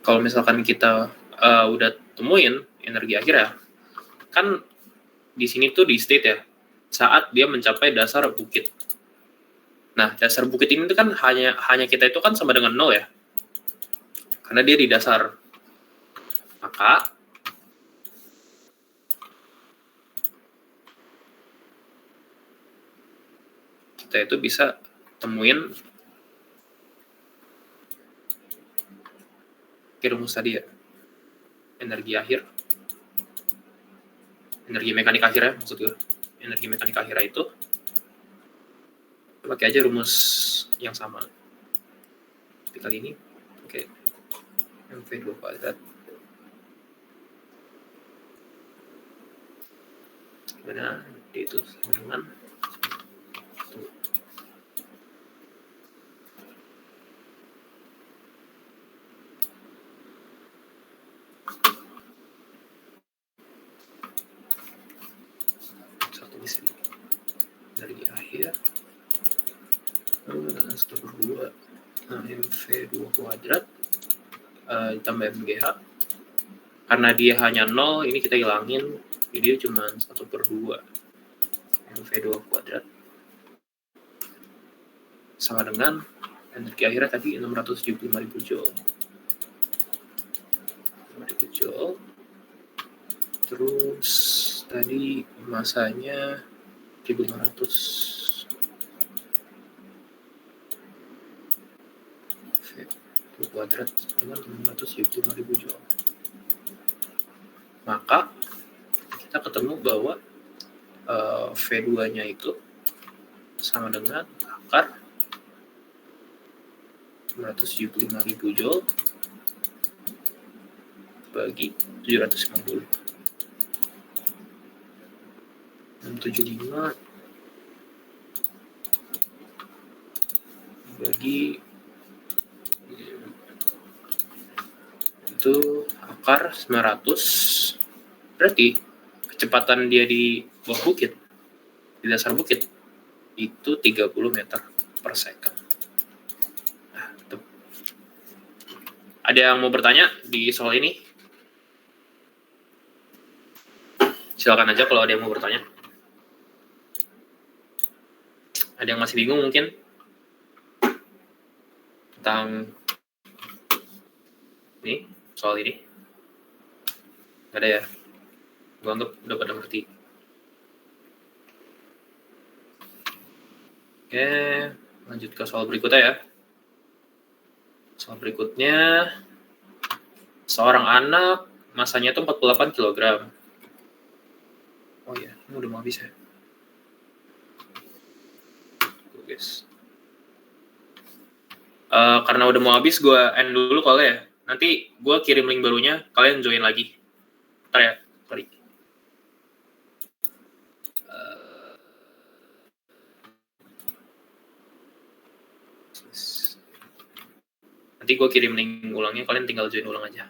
Kalau misalkan kita udah temuin energi akhirnya, kan di sini tuh di state ya, saat dia mencapai dasar bukit. Nah, dasar bukit ini tuh kan hanya kita itu kan sama dengan 0 ya, karena dia di dasar. Maka kita itu bisa temuin rumus tadi ya, energi akhir, energi mekanik akhirnya maksud gue, energi mekanik akhirnya itu pakai aja rumus yang sama. Tapi kali ini oke, MV2 kuadrat gimana itu sama dengan energi akhir struktur 2 MV2 kuadrat ditambah MGH. Karena dia hanya 0, ini kita hilangin, jadi cuma 1/2 MV2 kuadrat sama dengan energi akhirnya tadi 675.000 joule. 5.000 joule. Terus tadi masanya 1.500 V2 kuadrat dengan 675.000 joule. Maka kita ketemu bahwa V2-nya itu sama dengan akar 975.000 joule bagi 750. 675 bagi itu akar 900, berarti kecepatan dia di bawah bukit, di dasar bukit itu 30 meter per second. Nah, itu. Ada yang mau bertanya di soal ini? Silakan aja kalau ada yang mau bertanya. Ada yang masih bingung mungkin tentang ini, soal ini? Nggak ada ya? Gue anggap udah pada ngerti. Oke, lanjut ke soal berikutnya ya. Soal berikutnya, seorang anak masanya itu 48 kg. Oh iya, ini udah mau habis ya. Guys. Karena udah mau habis, gue end dulu kali ya. Nanti gue kirim link barunya, kalian join lagi. Ntar ya, sorry. Nanti gue kirim link ulangnya, kalian tinggal join ulang aja.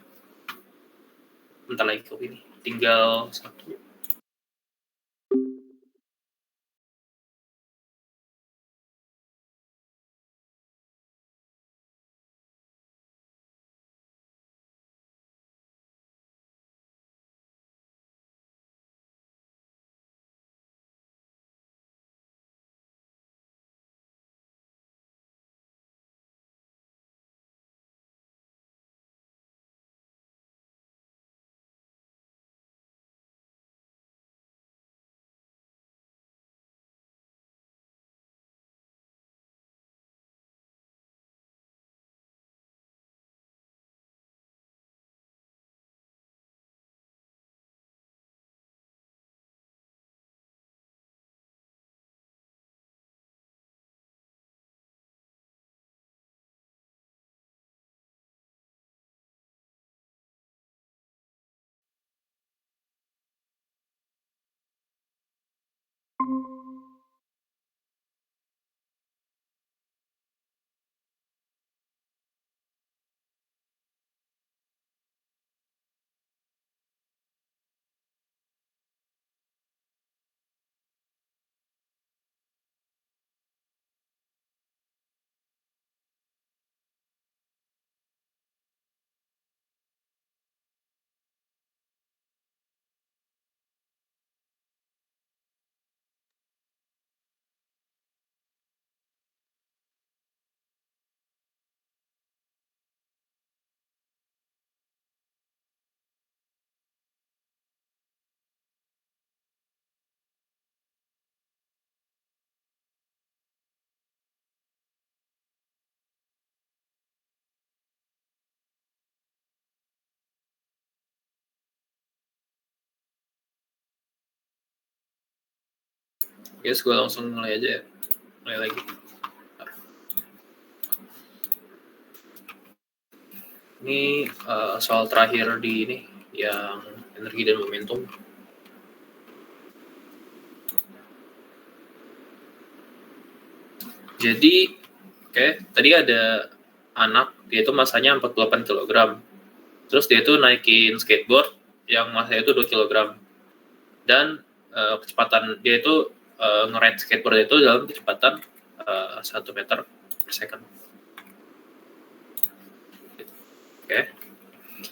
Bentar lagi kok ini. Tinggal 1. Yes, gue langsung mulai aja ya. Mulai lagi. Ini soal terakhir di ini, yang energi dan momentum. Jadi, tadi ada anak, dia itu masanya 48 kg. Terus dia itu naikin skateboard yang masanya itu 2 kg. Dan kecepatan dia itu nge-ride skateboard itu dalam kecepatan 1 meter per second.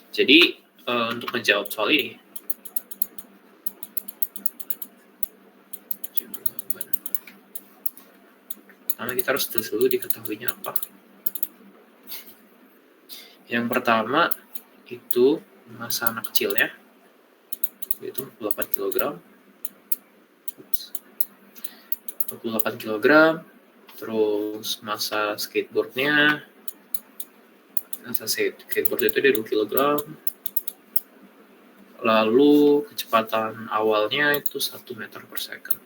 Jadi untuk menjawab soal ini, karena kita harus dulu diketahuinya apa. Yang pertama itu massa anak kecilnya, yaitu 48 kg. 48 kg, terus massa skateboardnya, massa skateboard itu dia 2 kg, lalu kecepatan awalnya itu 1 meter per second.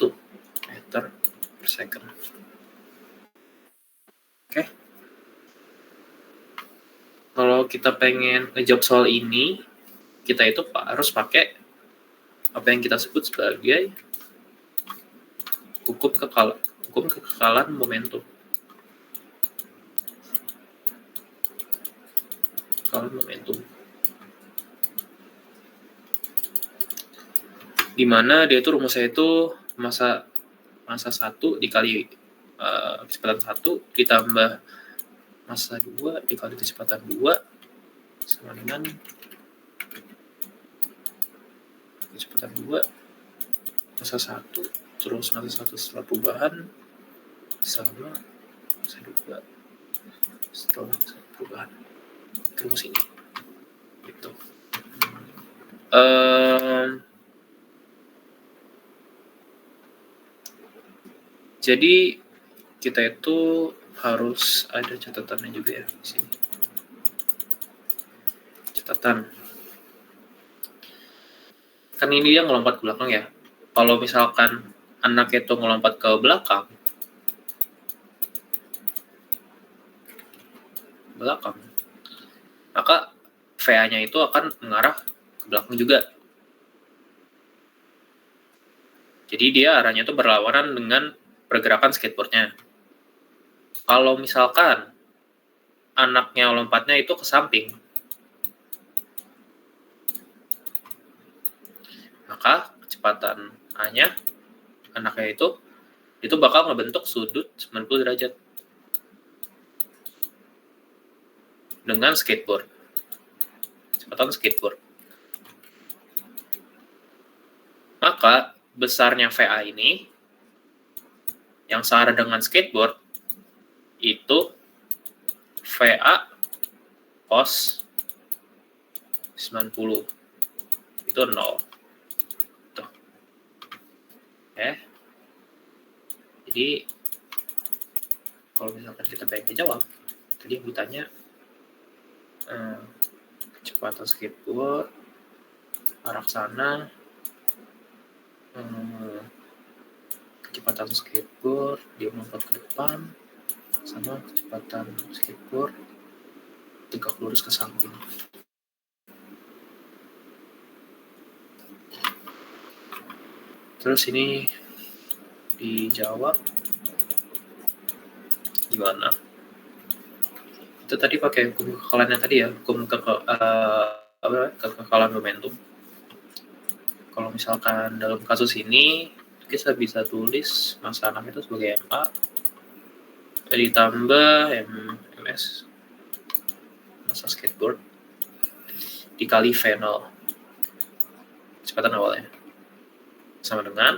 1 meter per second. Kalau kita pengen ngejawab soal ini, kita itu harus pakai apa yang kita sebut sebagai hukum kekekalan momentum. Kekekalan momentum. Di mana dia itu rumusnya itu massa 1 dikali kecepatan 1 ditambah massa 2 dikali kecepatan 2 sama dengan kecepatan 2 massa 1 terus massa 1 setelah perubahan sama massa 2 setelah perubahan. Rumus ini. Gitu. Jadi kita itu harus ada catatannya juga ya di sini. Catatan. Kan ini dia ngelompat ke belakang ya. Kalau misalkan anak itu ngelompat ke belakang, maka VA-nya itu akan mengarah ke belakang juga. Jadi dia arahnya itu berlawanan dengan pergerakan skateboardnya. Kalau misalkan anaknya lompatnya itu ke samping, maka kecepatan A-nya, anaknya itu bakal ngebentuk sudut 90 derajat dengan skateboard. Kecepatan skateboard. Maka besarnya VA ini yang searah dengan skateboard itu VA cos 90 itu 0. Tuh. Jadi kalau misalkan kita pengen jawab, tadi yang ditanya kecepatan skateboard arah sana, kecepatan skateboard dia melompat ke depan, sama kecepatan skateboard tegak lurus ke samping. Terus ini dijawab gimana? Itu tadi pakai hukum kekekalannya tadi ya, hukum kekekalan momentum. Kalau misalkan dalam kasus ini kita bisa tulis massa anak itu sebagai MA ditambah MS massa skateboard dikali V0 kecepatan awalnya sama dengan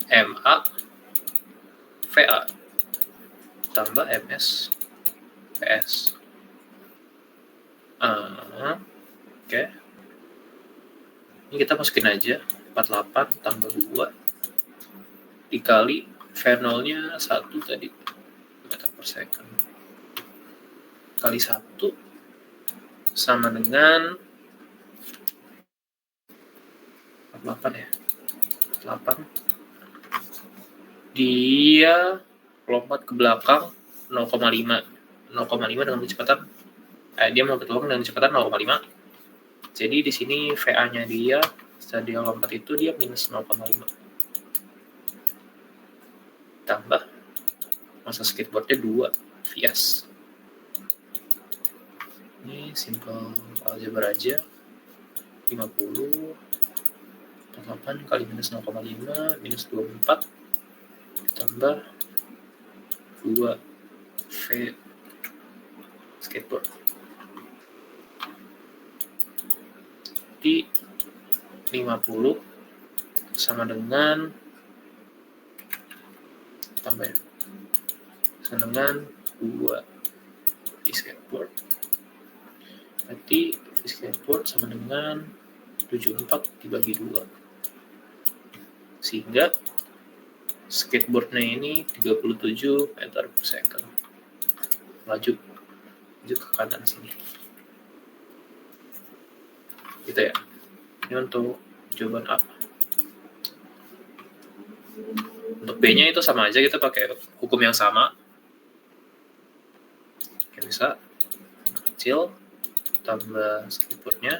MA VA tambah MS PS. Oke. Ini kita masukin aja 48 tambah 2 dikali V0-nya 1 tadi meter per second kali 1 sama dengan 48 ya. 8 dia lompat ke belakang 0,5 dengan kecepatan dia melompat ke belakang dengan kecepatan 0,5. Jadi di sini VA-nya dia setelah dia lompat itu dia minus 0,5 tambah massa skateboardnya 2 Vias. Ini simple algebra aja. 50 8 kali minus 0,5 minus 24 tambah 2 V skateboard. Di 50 sama dengan tambah ya, sama dengan 2 V skateboard. Berarti V skateboard sama dengan 74 dibagi 2. Sehingga skateboardnya ini 37 meter per second. Maju ke kanan sini. Gitu ya. Ini untuk jawaban A. Untuk B-nya itu sama aja, kita pakai hukum yang sama. Kayak bisa kecil tambah skateboardnya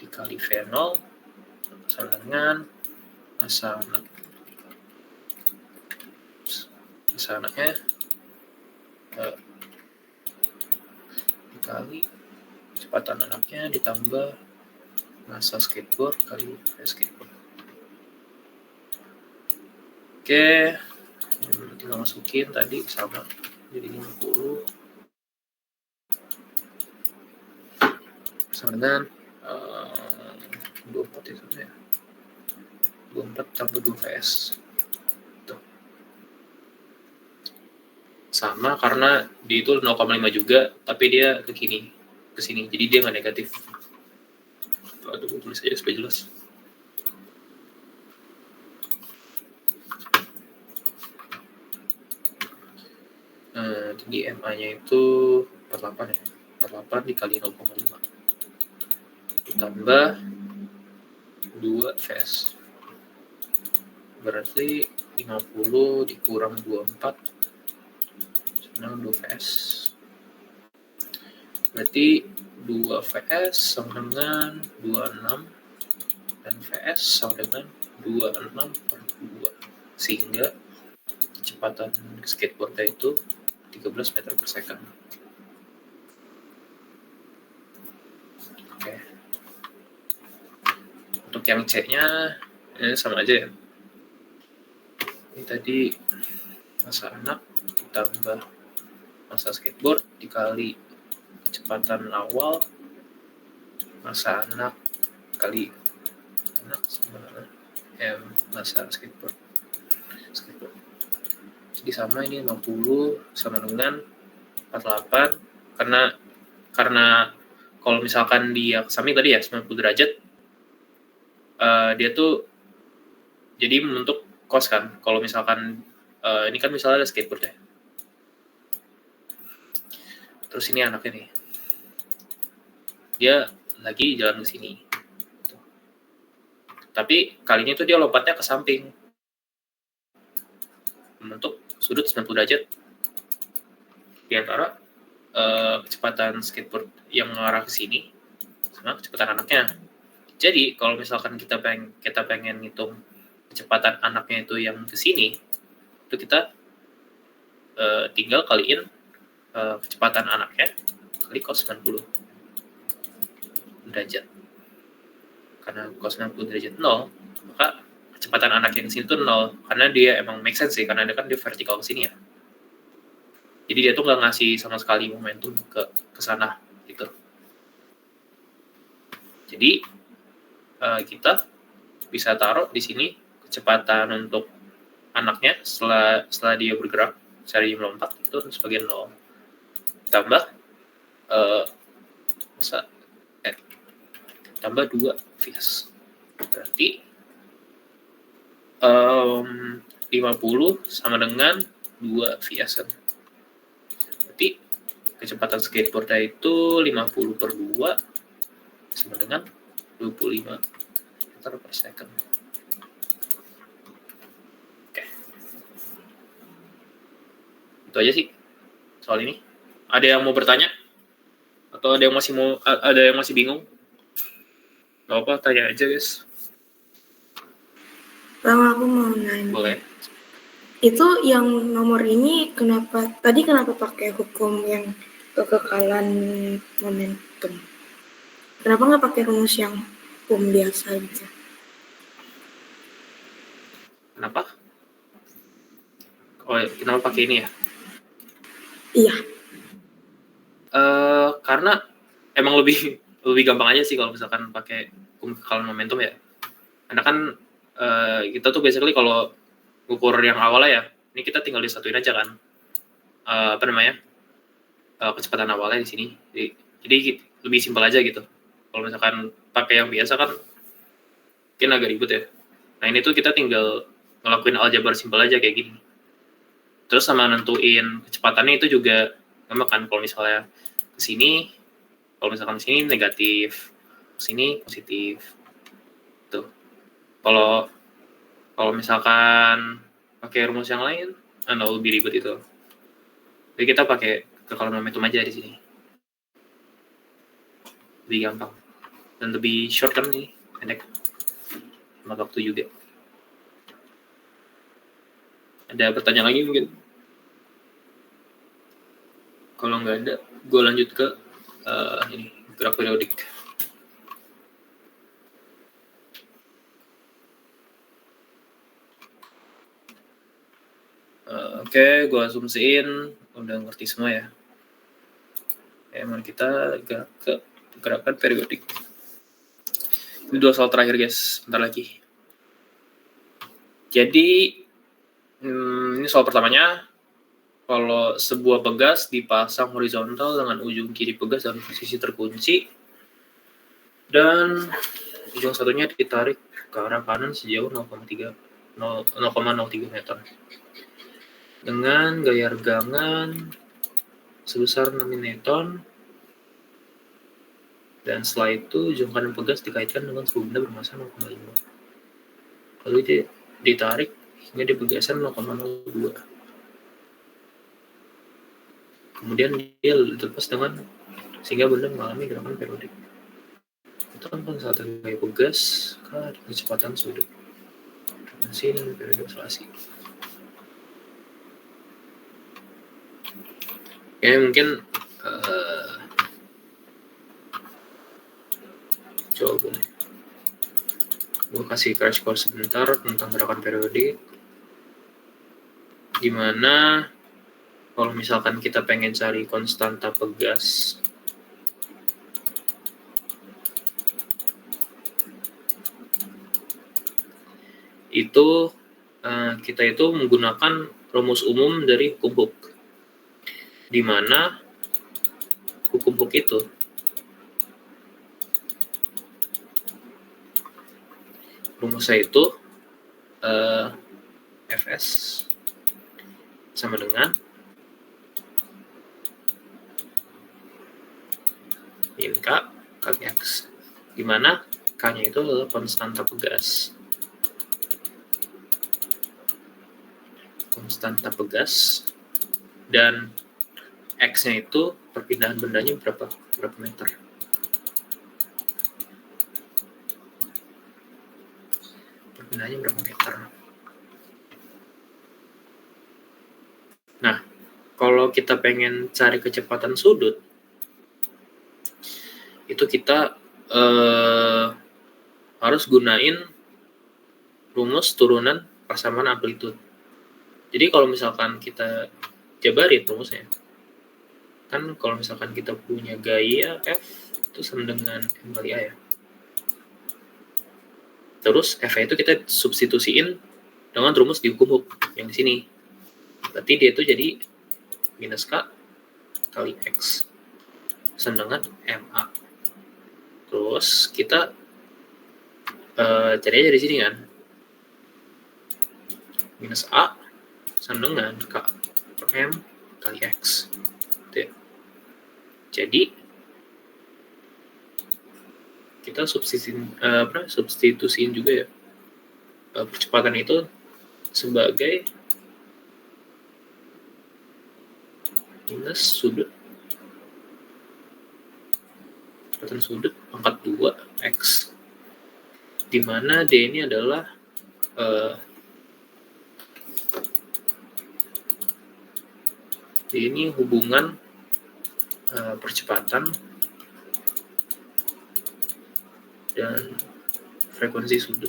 dikali V0 sama dengan massa anaknya dikali kecepatan anaknya ditambah massa skateboard kali skateboard. Oke, tinggal masukin tadi sama jadi 50 sama dengan 24 itu ya 24 tambah 2 VS. Tuh. Sama karena di itu 0,5 juga, tapi dia ke sini. Jadi dia nggak negatif. Aduh, gue tulis aja supaya jelas. Jadi MA-nya itu 48 ya. 48 dikali 0,5. Ditambah 2 VS. Berarti 50 dikurang 24 sama 2 VS. Berarti 2 VS sama dengan 26 dan VS sama dengan 26/2. Sehingga kecepatan skateboardnya itu 13 meter per second. Oke. Untuk yang C-nya ini sama aja ya. Ini tadi masa anak ditambah masa skateboard dikali kecepatan awal masa anak kali anak sama masa skateboard. Jadi sama ini 50 sama dengan 48 karena kalau misalkan dia samping tadi ya 90 derajat dia tuh jadi membentuk cos kan. Kalau misalkan ini kan misalnya ada skateboard ya. Terus ini anaknya nih. Dia lagi jalan ke sini. Tapi kali ini tuh dia lompatnya ke samping. Membentuk sudut 90 derajat di antara kecepatan skateboard yang mengarah ke sini sama kecepatan anaknya. Jadi kalau misalkan kita pengen ngitung kecepatan anaknya itu yang ke sini, itu kita tinggal kaliin kecepatan anaknya kali cos 90 derajat. Karena cos 90 derajat 0, maka kecepatan anak yang sini tuh 0 karena dia emang make sense sih, karena dia vertikal ke sini ya. Jadi dia tuh nggak ngasih sama sekali momentum ke sana gitu. Jadi kita bisa taruh di sini kecepatan untuk anaknya setelah dia bergerak, setelah dia melompat itu sebagai 0. Tambah tambah 2 VS. Berarti 50 sama dengan 2 VS. Berarti kecepatan skateboardnya itu 50/2 sama dengan 25 meter per second. Oke. Itu aja sih soal ini. Ada yang mau bertanya? Atau ada yang masih bingung? Gak apa, tanya aja guys. Bang, aku mau nanya. Boleh. Itu yang nomor ini kenapa pakai hukum yang kekekalan momentum? Kenapa nggak pakai rumus yang hukum biasa gitu? Kenapa? Oh, kenapa pakai ini ya? Iya. Karena emang lebih gampang aja sih kalau misalkan pakai hukum kekekalan momentum ya. Karena kan kita tuh basically kalau ukur yang awalnya ya, ini kita tinggal disatuin aja kan. Kecepatan awalnya di sini. Jadi lebih simpel aja gitu. Kalau misalkan pakai yang biasa kan mungkin agak ribet ya. Nah ini tuh kita tinggal ngelakuin aljabar simpel aja kayak gini. Terus sama nentuin kecepatannya itu juga gampang kan. Kalau misalnya ke sini, kalau misalkan ke sini negatif, ke sini positif. Tuh. Kalau misalkan pakai rumus yang lain, lebih ribet itu. Jadi kita pakai kekekalan momentum aja di sini. Lebih gampang. Dan lebih short kan ini, pendek. Sama waktu juga. Ada pertanyaan lagi mungkin? Kalau nggak ada, gue lanjut ke ini, gerak periodik. Oke, gue asumsiin udah ngerti semua ya. Mari kita gerak ke gerakan periodik. Ini 2 soal terakhir guys, bentar lagi. Jadi ini soal pertamanya. Kalau sebuah pegas dipasang horizontal dengan ujung kiri pegas dalam posisi terkunci dan ujung satunya ditarik ke arah kanan sejauh 0,03 meter dengan gaya regangan sebesar 6 Newton, dan setelah itu ujung kanan pegas dikaitkan dengan sebuah benda bermassa 0,5, lalu dia ditarik hingga dipegasan 0,02. Kemudian dia dilepas dengan sehingga benda mengalami gerakan periodik. Tekankan saat gaya pegas ke kecepatan sudut, frekuensi dan periode oscilasi. Ya mungkin coba gue kasih crash course sebentar tentang gerakan periodik, dimana kalau misalkan kita pengen cari konstanta pegas, itu kita itu menggunakan rumus umum dari hukum Hooke, di mana hukum Hooke itu rumusnya itu Fs sama dengan min K kali X, di mana K-nya itu adalah konstanta pegas. Konstanta pegas dan X-nya itu perpindahan bendanya berapa meter. Perpindahannya berapa meter. Nah, kalau kita pengen cari kecepatan sudut, itu kita harus gunain rumus turunan persamaan amplitude. Jadi kalau misalkan kita jabarin rumusnya, kan kalau misalkan kita punya gaya F itu sama dengan M kali A ya. Terus F itu kita substitusiin dengan rumus di hukum Hooke yang di sini. Berarti dia itu jadi minus K kali X sama dengan MA. Terus kita cari aja di sini kan. Minus A sama dengan K per M kali X. Gitu ya. Jadi kita substitusiin juga ya percepatan itu sebagai minus sudut kecepatan sudut pangkat 2 X, di mana D ini adalah D ini hubungan percepatan dan frekuensi sudut.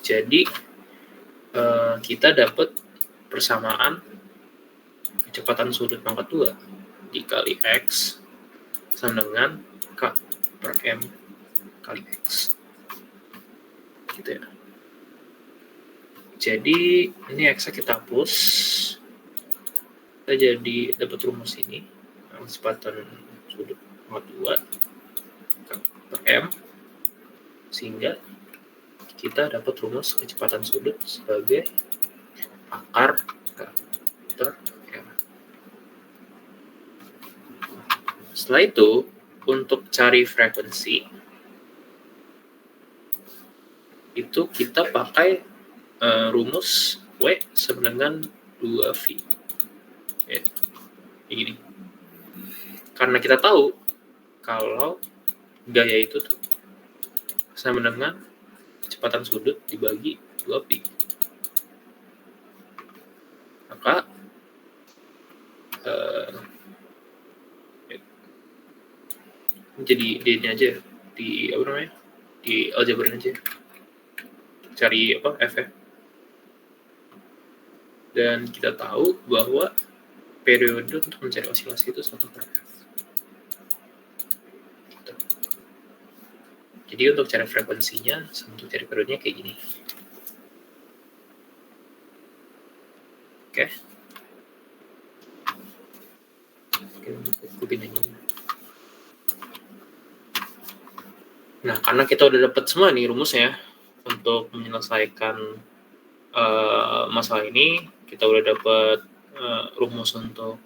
Jadi kita dapat persamaan kecepatan sudut pangkat 2 dikali X sama dengan K per M kali X. Gitu ya. Jadi ini X kita hapus. Kita jadi dapat rumus ini, kecepatan sudut pangkat 2 K per M, sehingga kita dapat rumus kecepatan sudut sebagai akar K per M. Setelah itu, untuk cari frekuensi, itu kita pakai rumus W sama dengan 2V. Ya, begini. Karena kita tahu kalau gaya itu tuh sama dengan kecepatan sudut dibagi 2pi, maka jadi D-nya aja di apa namanya, di aljabarin aja, cari apa F ya. Dan kita tahu bahwa periode untuk mencari osilasi itu 1 per F. Gitu. Jadi untuk cari frekuensinya sama untuk cari periodenya kayak gini. Oke. Kupin aja. Nah, karena kita udah dapat semua nih rumusnya untuk menyelesaikan masalah ini, kita udah dapat rumus untuk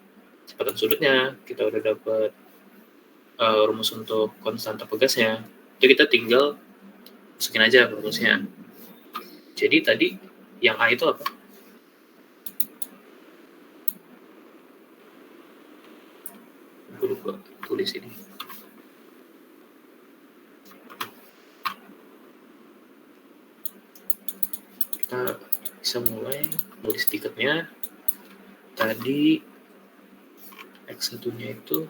kecepatan sudutnya, kita udah dapat rumus untuk konstanta pegasnya. Jadi kita tinggal masukin aja rumusnya. Jadi tadi yang A itu apa? Gue lupa tulis ini. Kita bisa mulai nulis tiketnya. Tadi X1-nya itu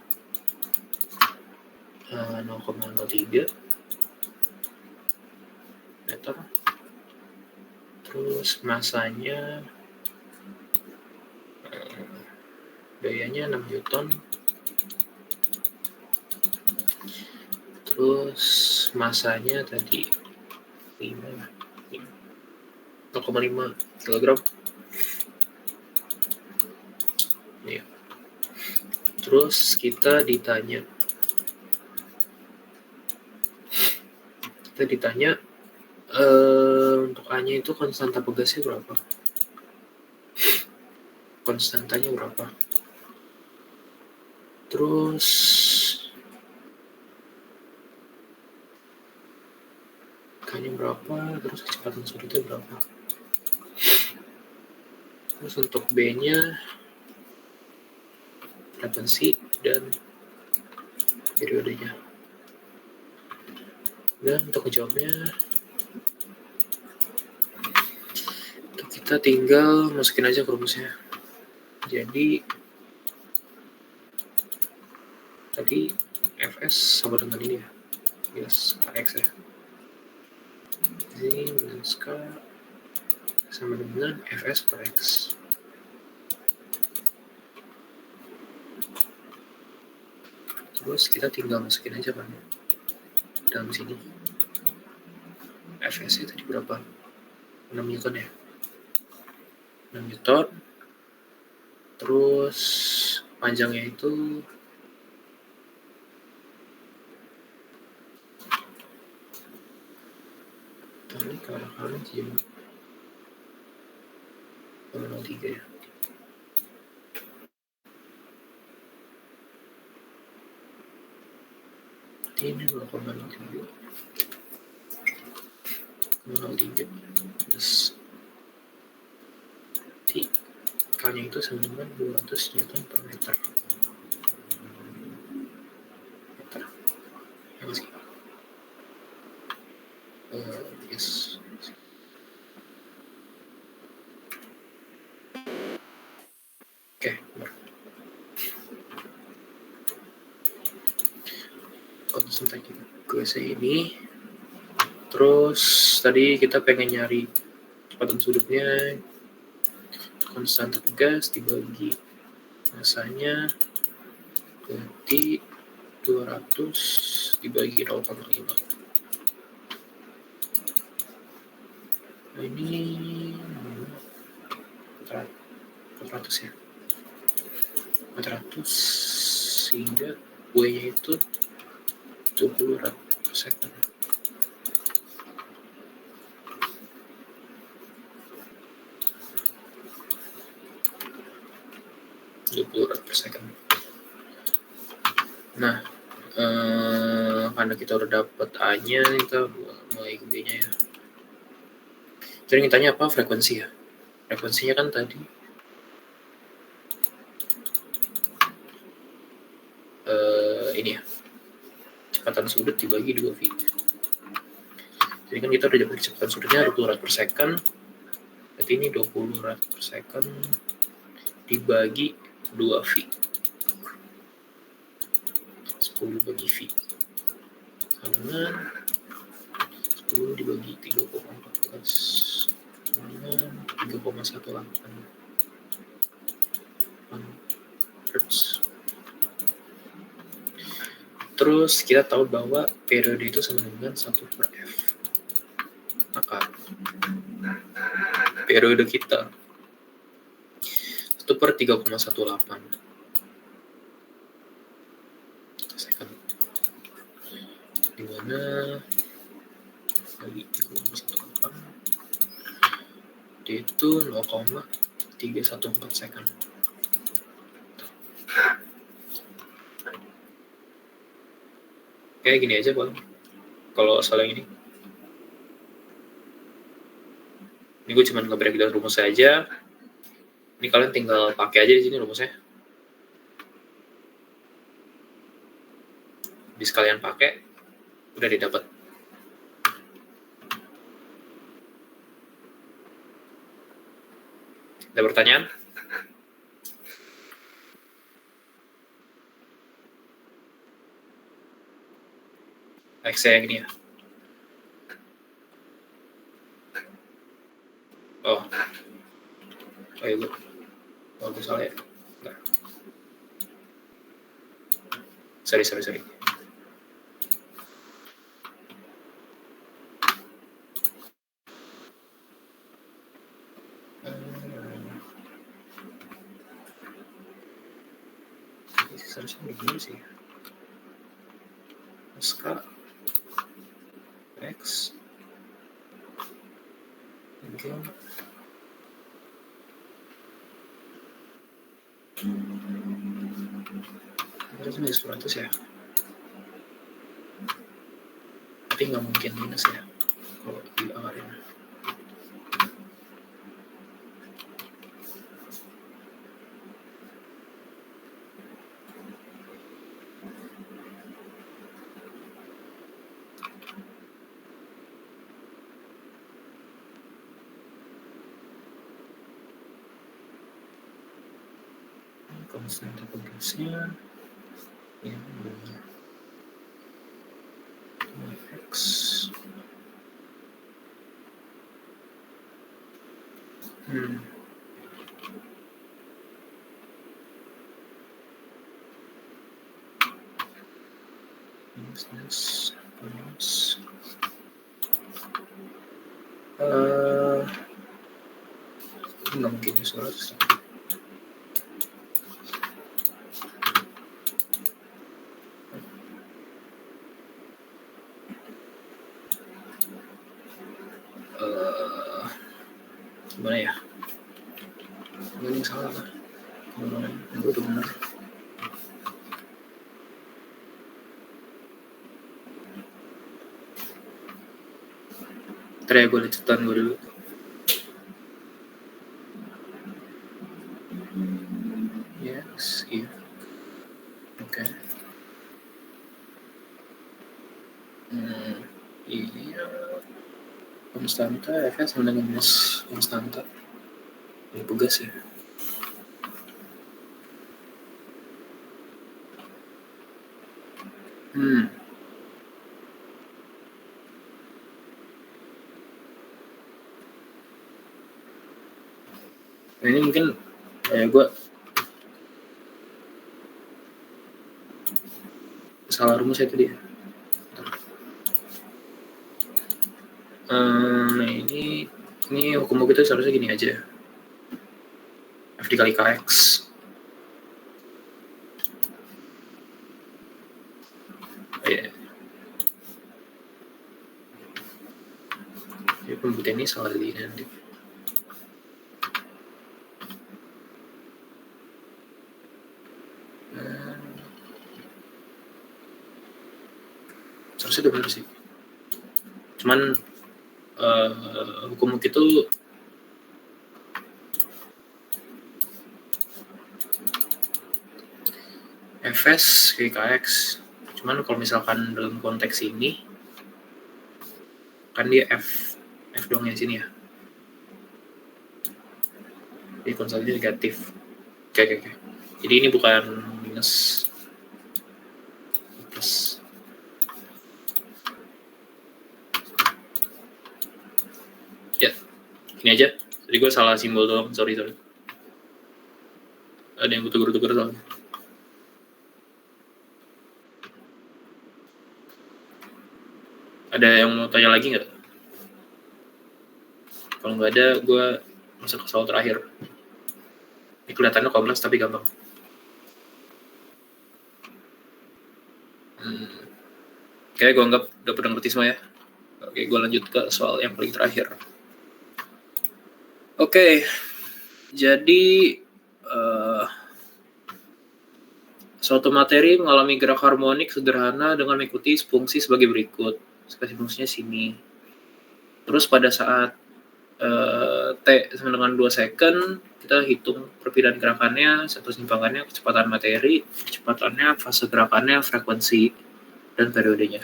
0,03 meter. Terus masanya dayanya 6 Newton. Terus masanya tadi 0,5 kilogram. Ya. Terus kita ditanya untuk A-nya itu konstanta pegasnya berapa? Konstantanya berapa? Terus K-nya berapa? Terus kecepatan sudutnya berapa? Terus untuk B-nya frekuensi dan periodenya. Dan untuk menjawabnya kita tinggal masukin aja ke rumusnya. Jadi tadi Fs sama dengan ini ya, minus Kx ya. Ini minus K sama dengan Fs per X. Terus kita tinggal masukin aja kan dalam sini. Fs-nya tadi berapa? 6 Newton ya. 6 Newton. Terus panjangnya itu ini ke arah kanan sih, 0,03 ya. Ini 0,03. Terus K-nya itu sama dengan 200 Newton per meter. Ya masih. Yes. Oke, benar. Konstanta pegasnya ini. Terus tadi kita pengen nyari kecepatan sudutnya, konstanta pegas dibagi masanya, berarti 200 dibagi 0,5. Nah ini 400 ya, 400 sehingga W-nya itu 20 rad per second. Per second. Nah, karena kita udah dapet A-nya, kita mulai ke B-nya ya. Jadi yang tanya apa? Frekuensi ya. Frekuensinya kan tadi ini ya, kecepatan sudut dibagi 2 V. Jadi kan kita udah dapat kecepatan sudutnya 20 rad per second. Berarti ini 20 rad per second dibagi 2 V. 10 bagi V. Sama dengan 10 dibagi 3,14 sama dengan 3,18 Hz. Terus kita tahu bahwa periode itu sama dengan 1/F. Maka periode kita 1/3,18 second. Dimana bagi 3,18 dia itu 0,314 second. Kayak gini aja Bang. Kalau soal yang ini gue cuma nge-breakdown rumus aja. Ini kalian tinggal pakai aja di sini rumusnya. Habis kalian pakai, udah didapat. Ada pertanyaan? Like saya yang ini ya. Oh iya gue. Oh gue salah ya. Enggak. Sorry. Seharusnya begini sih. SK X mungkin harusnya 100 ya, tapi nggak mungkin minus ya kalau di awalnya. Konstan tugasnya yang X minus nggak mungkin 100. Gimana ya? Gue yang salah lah. Gue udah benar. Ntar ya gue lihat catatan gue dulu. Yes, iya. Oke. Iya. Konstanta F sama dengan minus konstanta. Ini tugas ya. Nah, ini mungkin gue salah rumus itu dia. Ini hukum kita seharusnya gini aja. F dikali Kx. Jadi pembuktian ini salah di nanti. Seharusnya udah benar sih. Cuman hukum itu Fs Kx. Cuman kalau misalkan dalam konteks ini kan dia F doang yang sini ya. Jadi konstannya negatif. Oke. Jadi ini bukan minus plus. Ya, ini aja. Jadi gue salah simbol doang. Sorry. Ada yang gue tuker soalnya. Ada yang mau tanya lagi nggak? Kalau nggak ada, gue masuk ke soal terakhir. Ini kelihatannya kompleks tapi gampang. Oke, gue anggap udah pada ngerti semua ya. Oke, gue lanjut ke soal yang paling terakhir. Oke, jadi suatu materi mengalami gerak harmonik sederhana dengan mengikuti fungsi sebagai berikut. Spesifikasi fungsinya sini. Terus pada saat T sama dengan 2 second, kita hitung perbedaan gerakannya, satu simpangannya, kecepatan materi, kecepatannya, fase gerakannya, frekuensi, dan periodenya.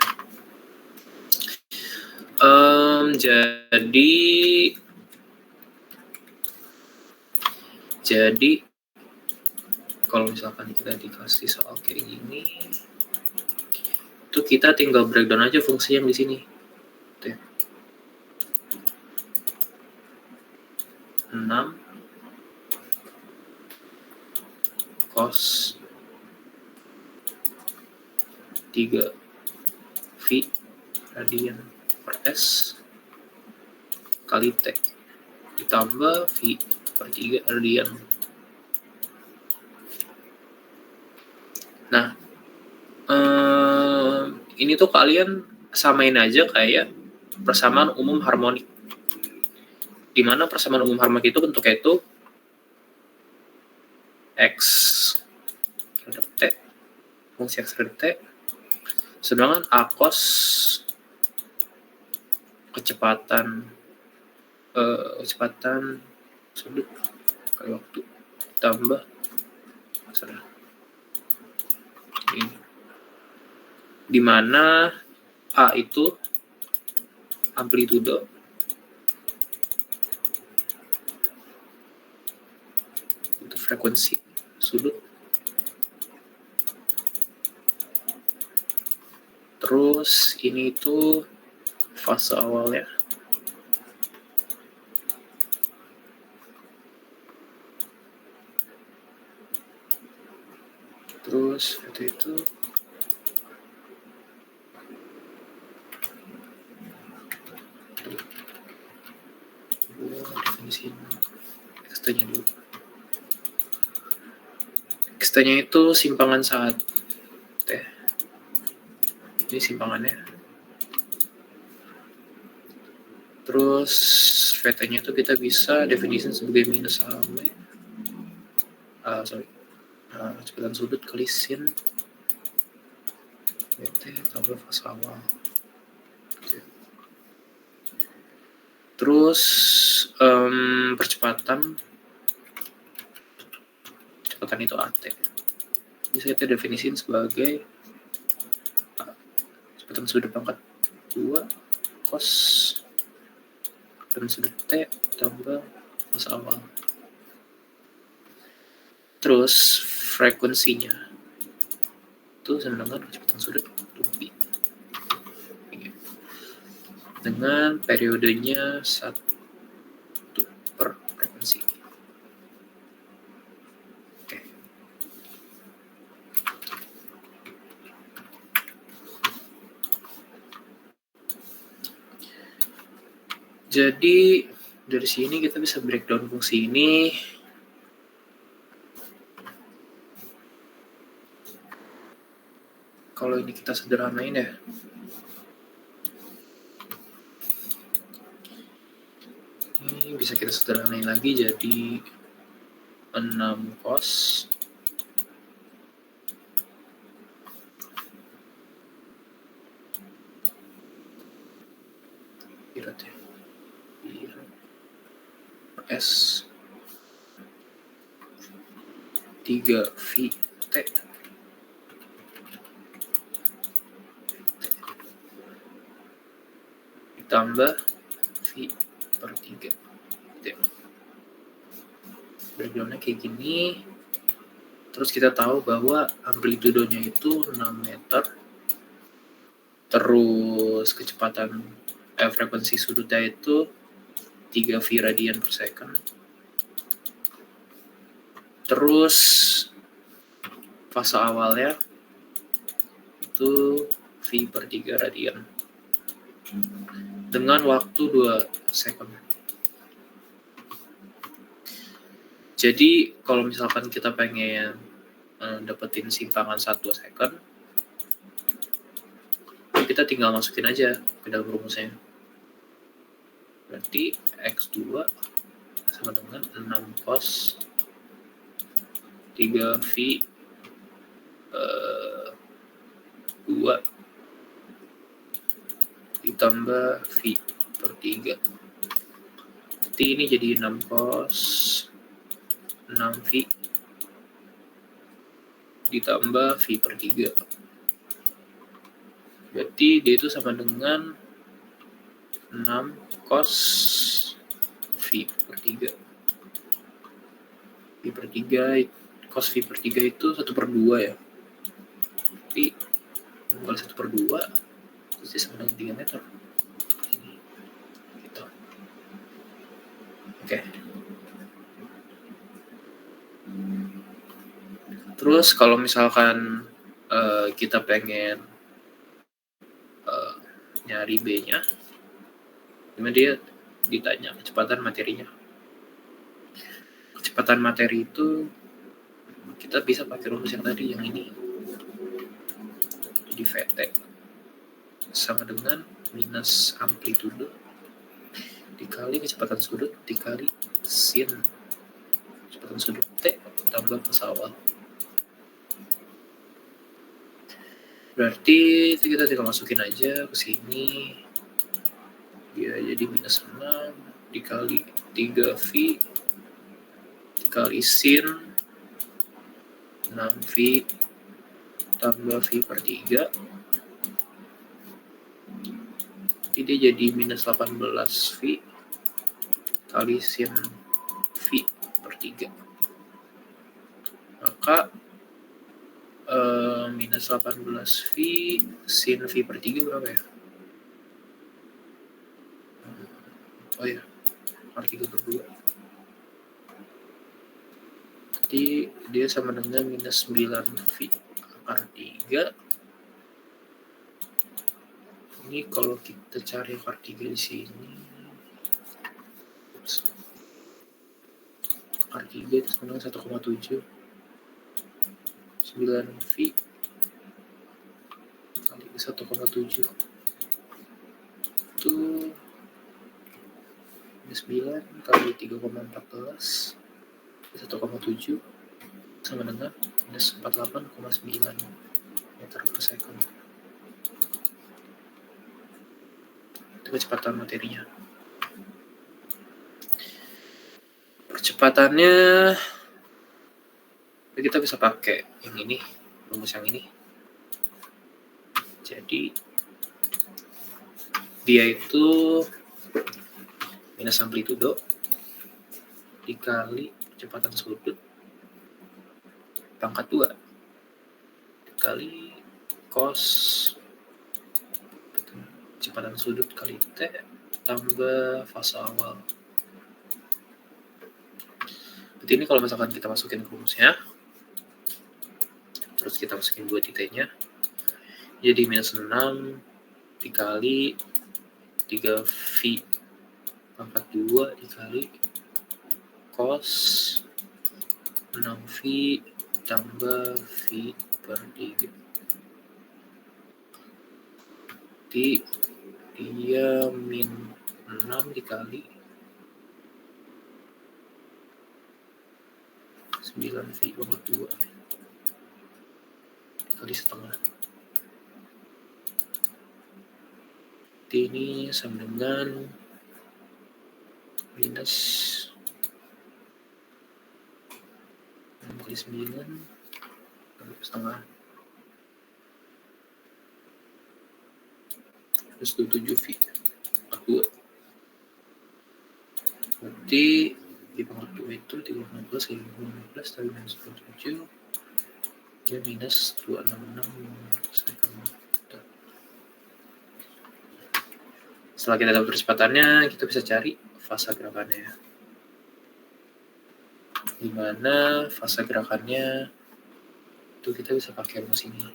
Jadi kalau misalkan kita dikasih soal kayak gini, itu kita tinggal breakdown aja fungsi yang di sini. 6 cos 3 V radian per S kali T ditambah V per 3 radian. Nah, ini tuh kalian samain aja kayak persamaan umum harmonik. Di mana persamaan umum harmonik itu bentuknya itu X terhadap T, fungsi X terhadap T, sedangkan A cos kecepatan sudut kali waktu tambah ini, dimana A itu amplitudo, itu frekuensi sudut, terus ini itu fase awalnya, terus itu definisi X-nya dulu. X-nya itu simpangan saat T. Ini simpangannya. Terus VT-nya itu kita bisa definisi sebagai minus AW. Kecepatan sudut kali sin VT tambah fase awal. Terus kecepatan itu AT. Bisa kita definisiin sebagai kecepatan sudut pangkat 2 cos dan sudut T tambah fase awal. Terus frekuensinya itu sama dengan kecepatan sudut 2pi dengan periodenya 1 per frekuensi. Oke. Jadi dari sini kita bisa breakdown fungsi ini. Kalau ini kita sederhanain ya. Ini bisa kita sederhanain lagi jadi 6 cos S 3 V T ditambah V per 3 T. Breakdownnya kayak gini. Terus kita tahu bahwa amplitudonya itu 6 meter. Terus kecepatan frekuensi sudutnya itu 3 V radian per second. Terus fase awalnya itu V per 3 radian. dengan waktu 2 second. Jadi kalau misalkan kita pengen dapetin simpangan 1 second, kita tinggal masukin aja ke dalam rumusnya. Berarti X2 sama dengan 6 cos 3V 2 ditambah V per 3. Berarti ini jadi 6 cos 6V ditambah V per 3. Berarti dia itu sama dengan 6 cos V per 3. V per 3, cos V per 3 itu 1/2 ya. Jadi kali 1/2 pasti sama dengan 3 meter. Ini. Gitu. Oke. Terus kalau misalkan kita pengen nyari B-nya, gimana dia ditanya kecepatan materinya. Kecepatan materi itu kita bisa pakai rumus yang tadi, yang ini. Jadi VT sama dengan minus amplitude dikali kecepatan sudut dikali sin kecepatan sudut T tambah fasa awal. Berarti kita tinggal masukin aja ke sini. Dia jadi minus 6 dikali 3V dikali sin 6V tambah V per 3. Jadi dia jadi minus 18V kali sin V per 3. Maka minus 18V sin V per 3 berapa ya? Oh ya, akar 3/2. Jadi dia sama dengan minus 9V akar 3. Ini kalau kita cari akar 3 di sini, akar 3 itu sama dengan 1,7. 9V kali 1,7 itu minus 9 kali 3,14 1,7 sama dengan minus 48,9 meter per second. Itu kecepatan materinya. Percepatannya kita bisa pakai yang ini, rumus yang ini. Jadi dia itu minus amplitudo dikali kecepatan sudut pangkat 2 dikali cos kecepatan sudut kali T tambah fasa awal. Berarti ini kalau misalkan kita masukin ke rumusnya, terus kita masukin 2 titiknya, jadi minus 6 dikali 3V pangkat 2 dikali cos 6V tambah V per 3. Jadi dia min 6 dikali 9V pangkat 2 dikali setengah. Jadi ini sama dengan minus 6 kali 9 setengah plus 27V 42. Berarti di pangkat 2 itu 315 kali 15 tapi minus 27 dia minus 266 second. Setelah kita tahu percepatannya, kita bisa cari fasa gerakannya. Dimana fasa gerakannya itu kita bisa pakai rumus ini.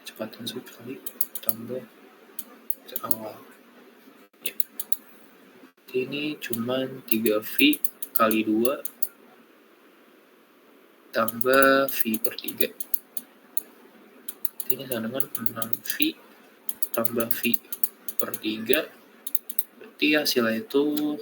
Kecepatan sudut kali tambah awal. Ya. Ini cuman 3V kali 2 tambah V per 3. Ini sama dengan 6V tambah V per 3. Berarti hasilnya itu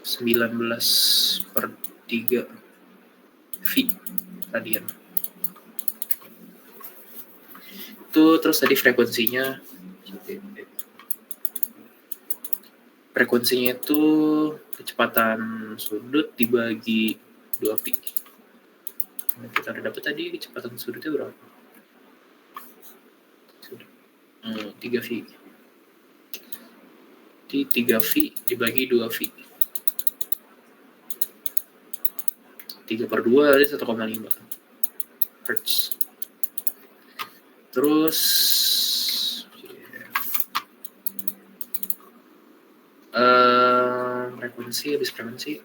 19 per 3 V radian. Itu terus tadi frekuensinya itu kecepatan sudut dibagi 2V. Nah, kita udah dapat tadi kecepatan sudutnya berapa? 3V. Di 3V dibagi 2V. 3 per 2 berarti 1,5 Hz. Terus frekuensi, habis frekuensi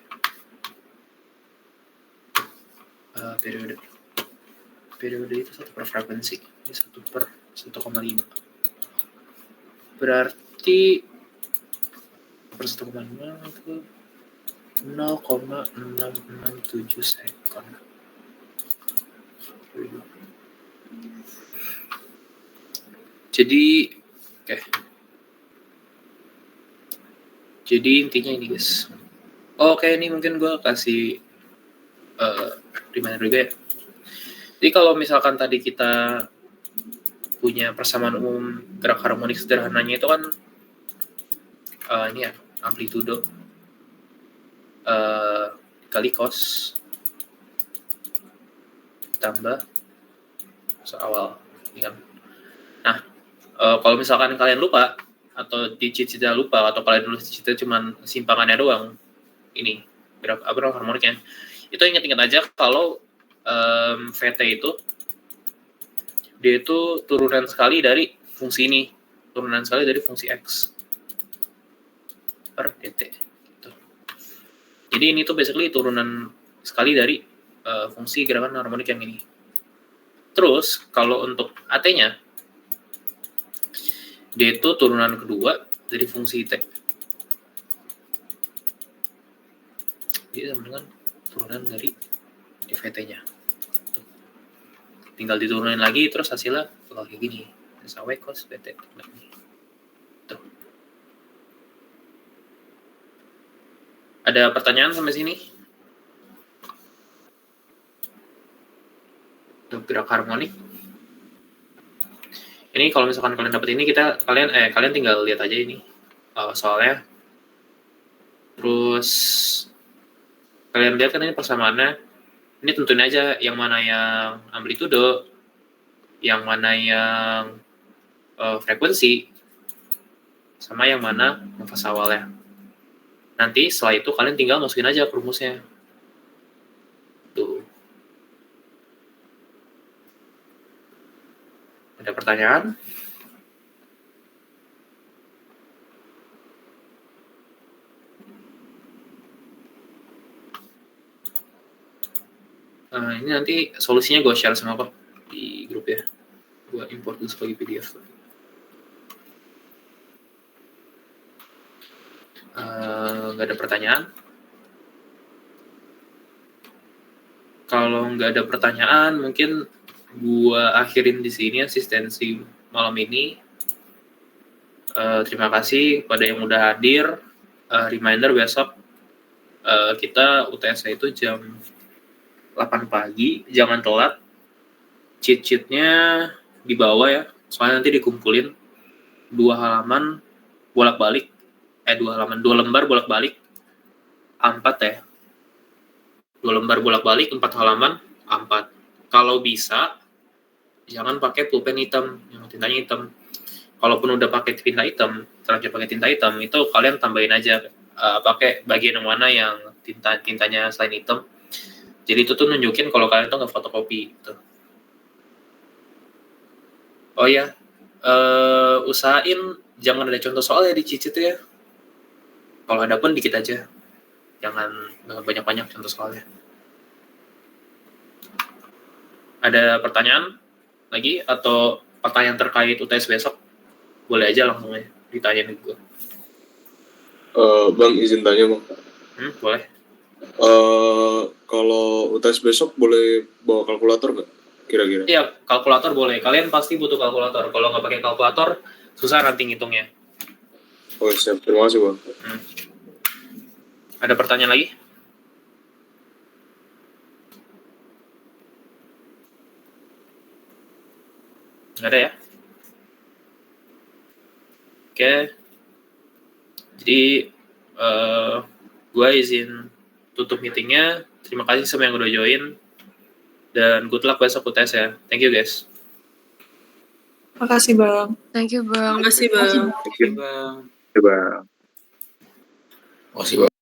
periode itu 1 per frekuensi, ini 1 per 1,5 berarti per 1,5 itu 0,667 sekon. Jadi jadi intinya ini guys. Oke, ini mungkin gue kasih reminder juga ya. Jadi kalau misalkan tadi kita punya persamaan umum gerak harmonik sederhananya itu kan ini ya, amplitudo kali cos tambah awal, ini kan. Nah, kalau misalkan kalian lupa atau di cheat-sheet lupa atau kalian nulis di cheat cuman simpangannya doang, ini gerak harmoniknya, itu ingat-ingat aja kalau VT itu dia itu turunan sekali dari fungsi ini, turunan sekali dari fungsi X per dt gitu. Jadi ini tuh basically turunan sekali dari fungsi gerakan harmonik yang ini. Terus kalau untuk AT-nya dia itu turunan kedua dari fungsi T. Jadi sama dengan turunan dari dVt-nya. Tinggal diturunin lagi, terus hasilnya bakal kayak gini. W cos pt. Tuh. Ada pertanyaan sampai sini? Untuk gerak harmonik. Ini kalau misalkan kalian dapat ini, kalian tinggal lihat aja ini soalnya. Terus kalian lihat kan ini persamaannya. Ini tentuin aja yang mana yang amplitudo, yang mana yang frekuensi, sama yang mana nafas awalnya. Nanti setelah itu kalian tinggal masukin aja ke rumusnya. Tuh. Ada pertanyaan? Ini nanti solusinya gue share sama Pak di grup ya. Gue import dulu sebagai PDF. Nggak ada pertanyaan? Kalau nggak ada pertanyaan, mungkin gue akhirin di sini asistensi malam ini. Terima kasih kepada yang udah hadir. Reminder besok kita UTS itu jam 8 pagi, jangan telat. Cheat-sheetnya di bawah ya, soalnya nanti dikumpulin 2 halaman bolak-balik, 2 lembar bolak-balik, 4 ya. 2 lembar bolak-balik, 4 halaman, 4. Kalau bisa, jangan pakai pulpen hitam, yang tintanya hitam. Kalaupun udah pakai tinta hitam, terakhir pakai tinta hitam, itu kalian tambahin aja pakai bagian yang mana yang tintanya selain hitam. Jadi itu tuh nunjukin kalau kalian tuh nggak fotokopi gitu. Oh ya, usahain jangan ada contoh soal ya di cheat sheet itu ya. Kalau ada pun dikit aja. Jangan banyak-banyak contoh soalnya. Ada pertanyaan lagi atau pertanyaan terkait UTS besok? Boleh aja langsung aja ditanyain ke gue. Bang, izin tanya bang. Boleh. Kalau UTS besok boleh bawa kalkulator nggak? Kira-kira? Iya, kalkulator boleh. Kalian pasti butuh kalkulator. Kalau nggak pakai kalkulator, susah nanti ngitungnya. Oh siap, terima kasih bang. Ada pertanyaan lagi? Nggak ada ya? Oke. Jadi, gue izin tutup meetingnya. Terima kasih semua yang udah join. Dan good luck besok UTS ya. Thank you guys. Makasih Bang. Thank you, Bang. Makasih Bang. Thank you. Bang. Bye bang. Makasih, Bang.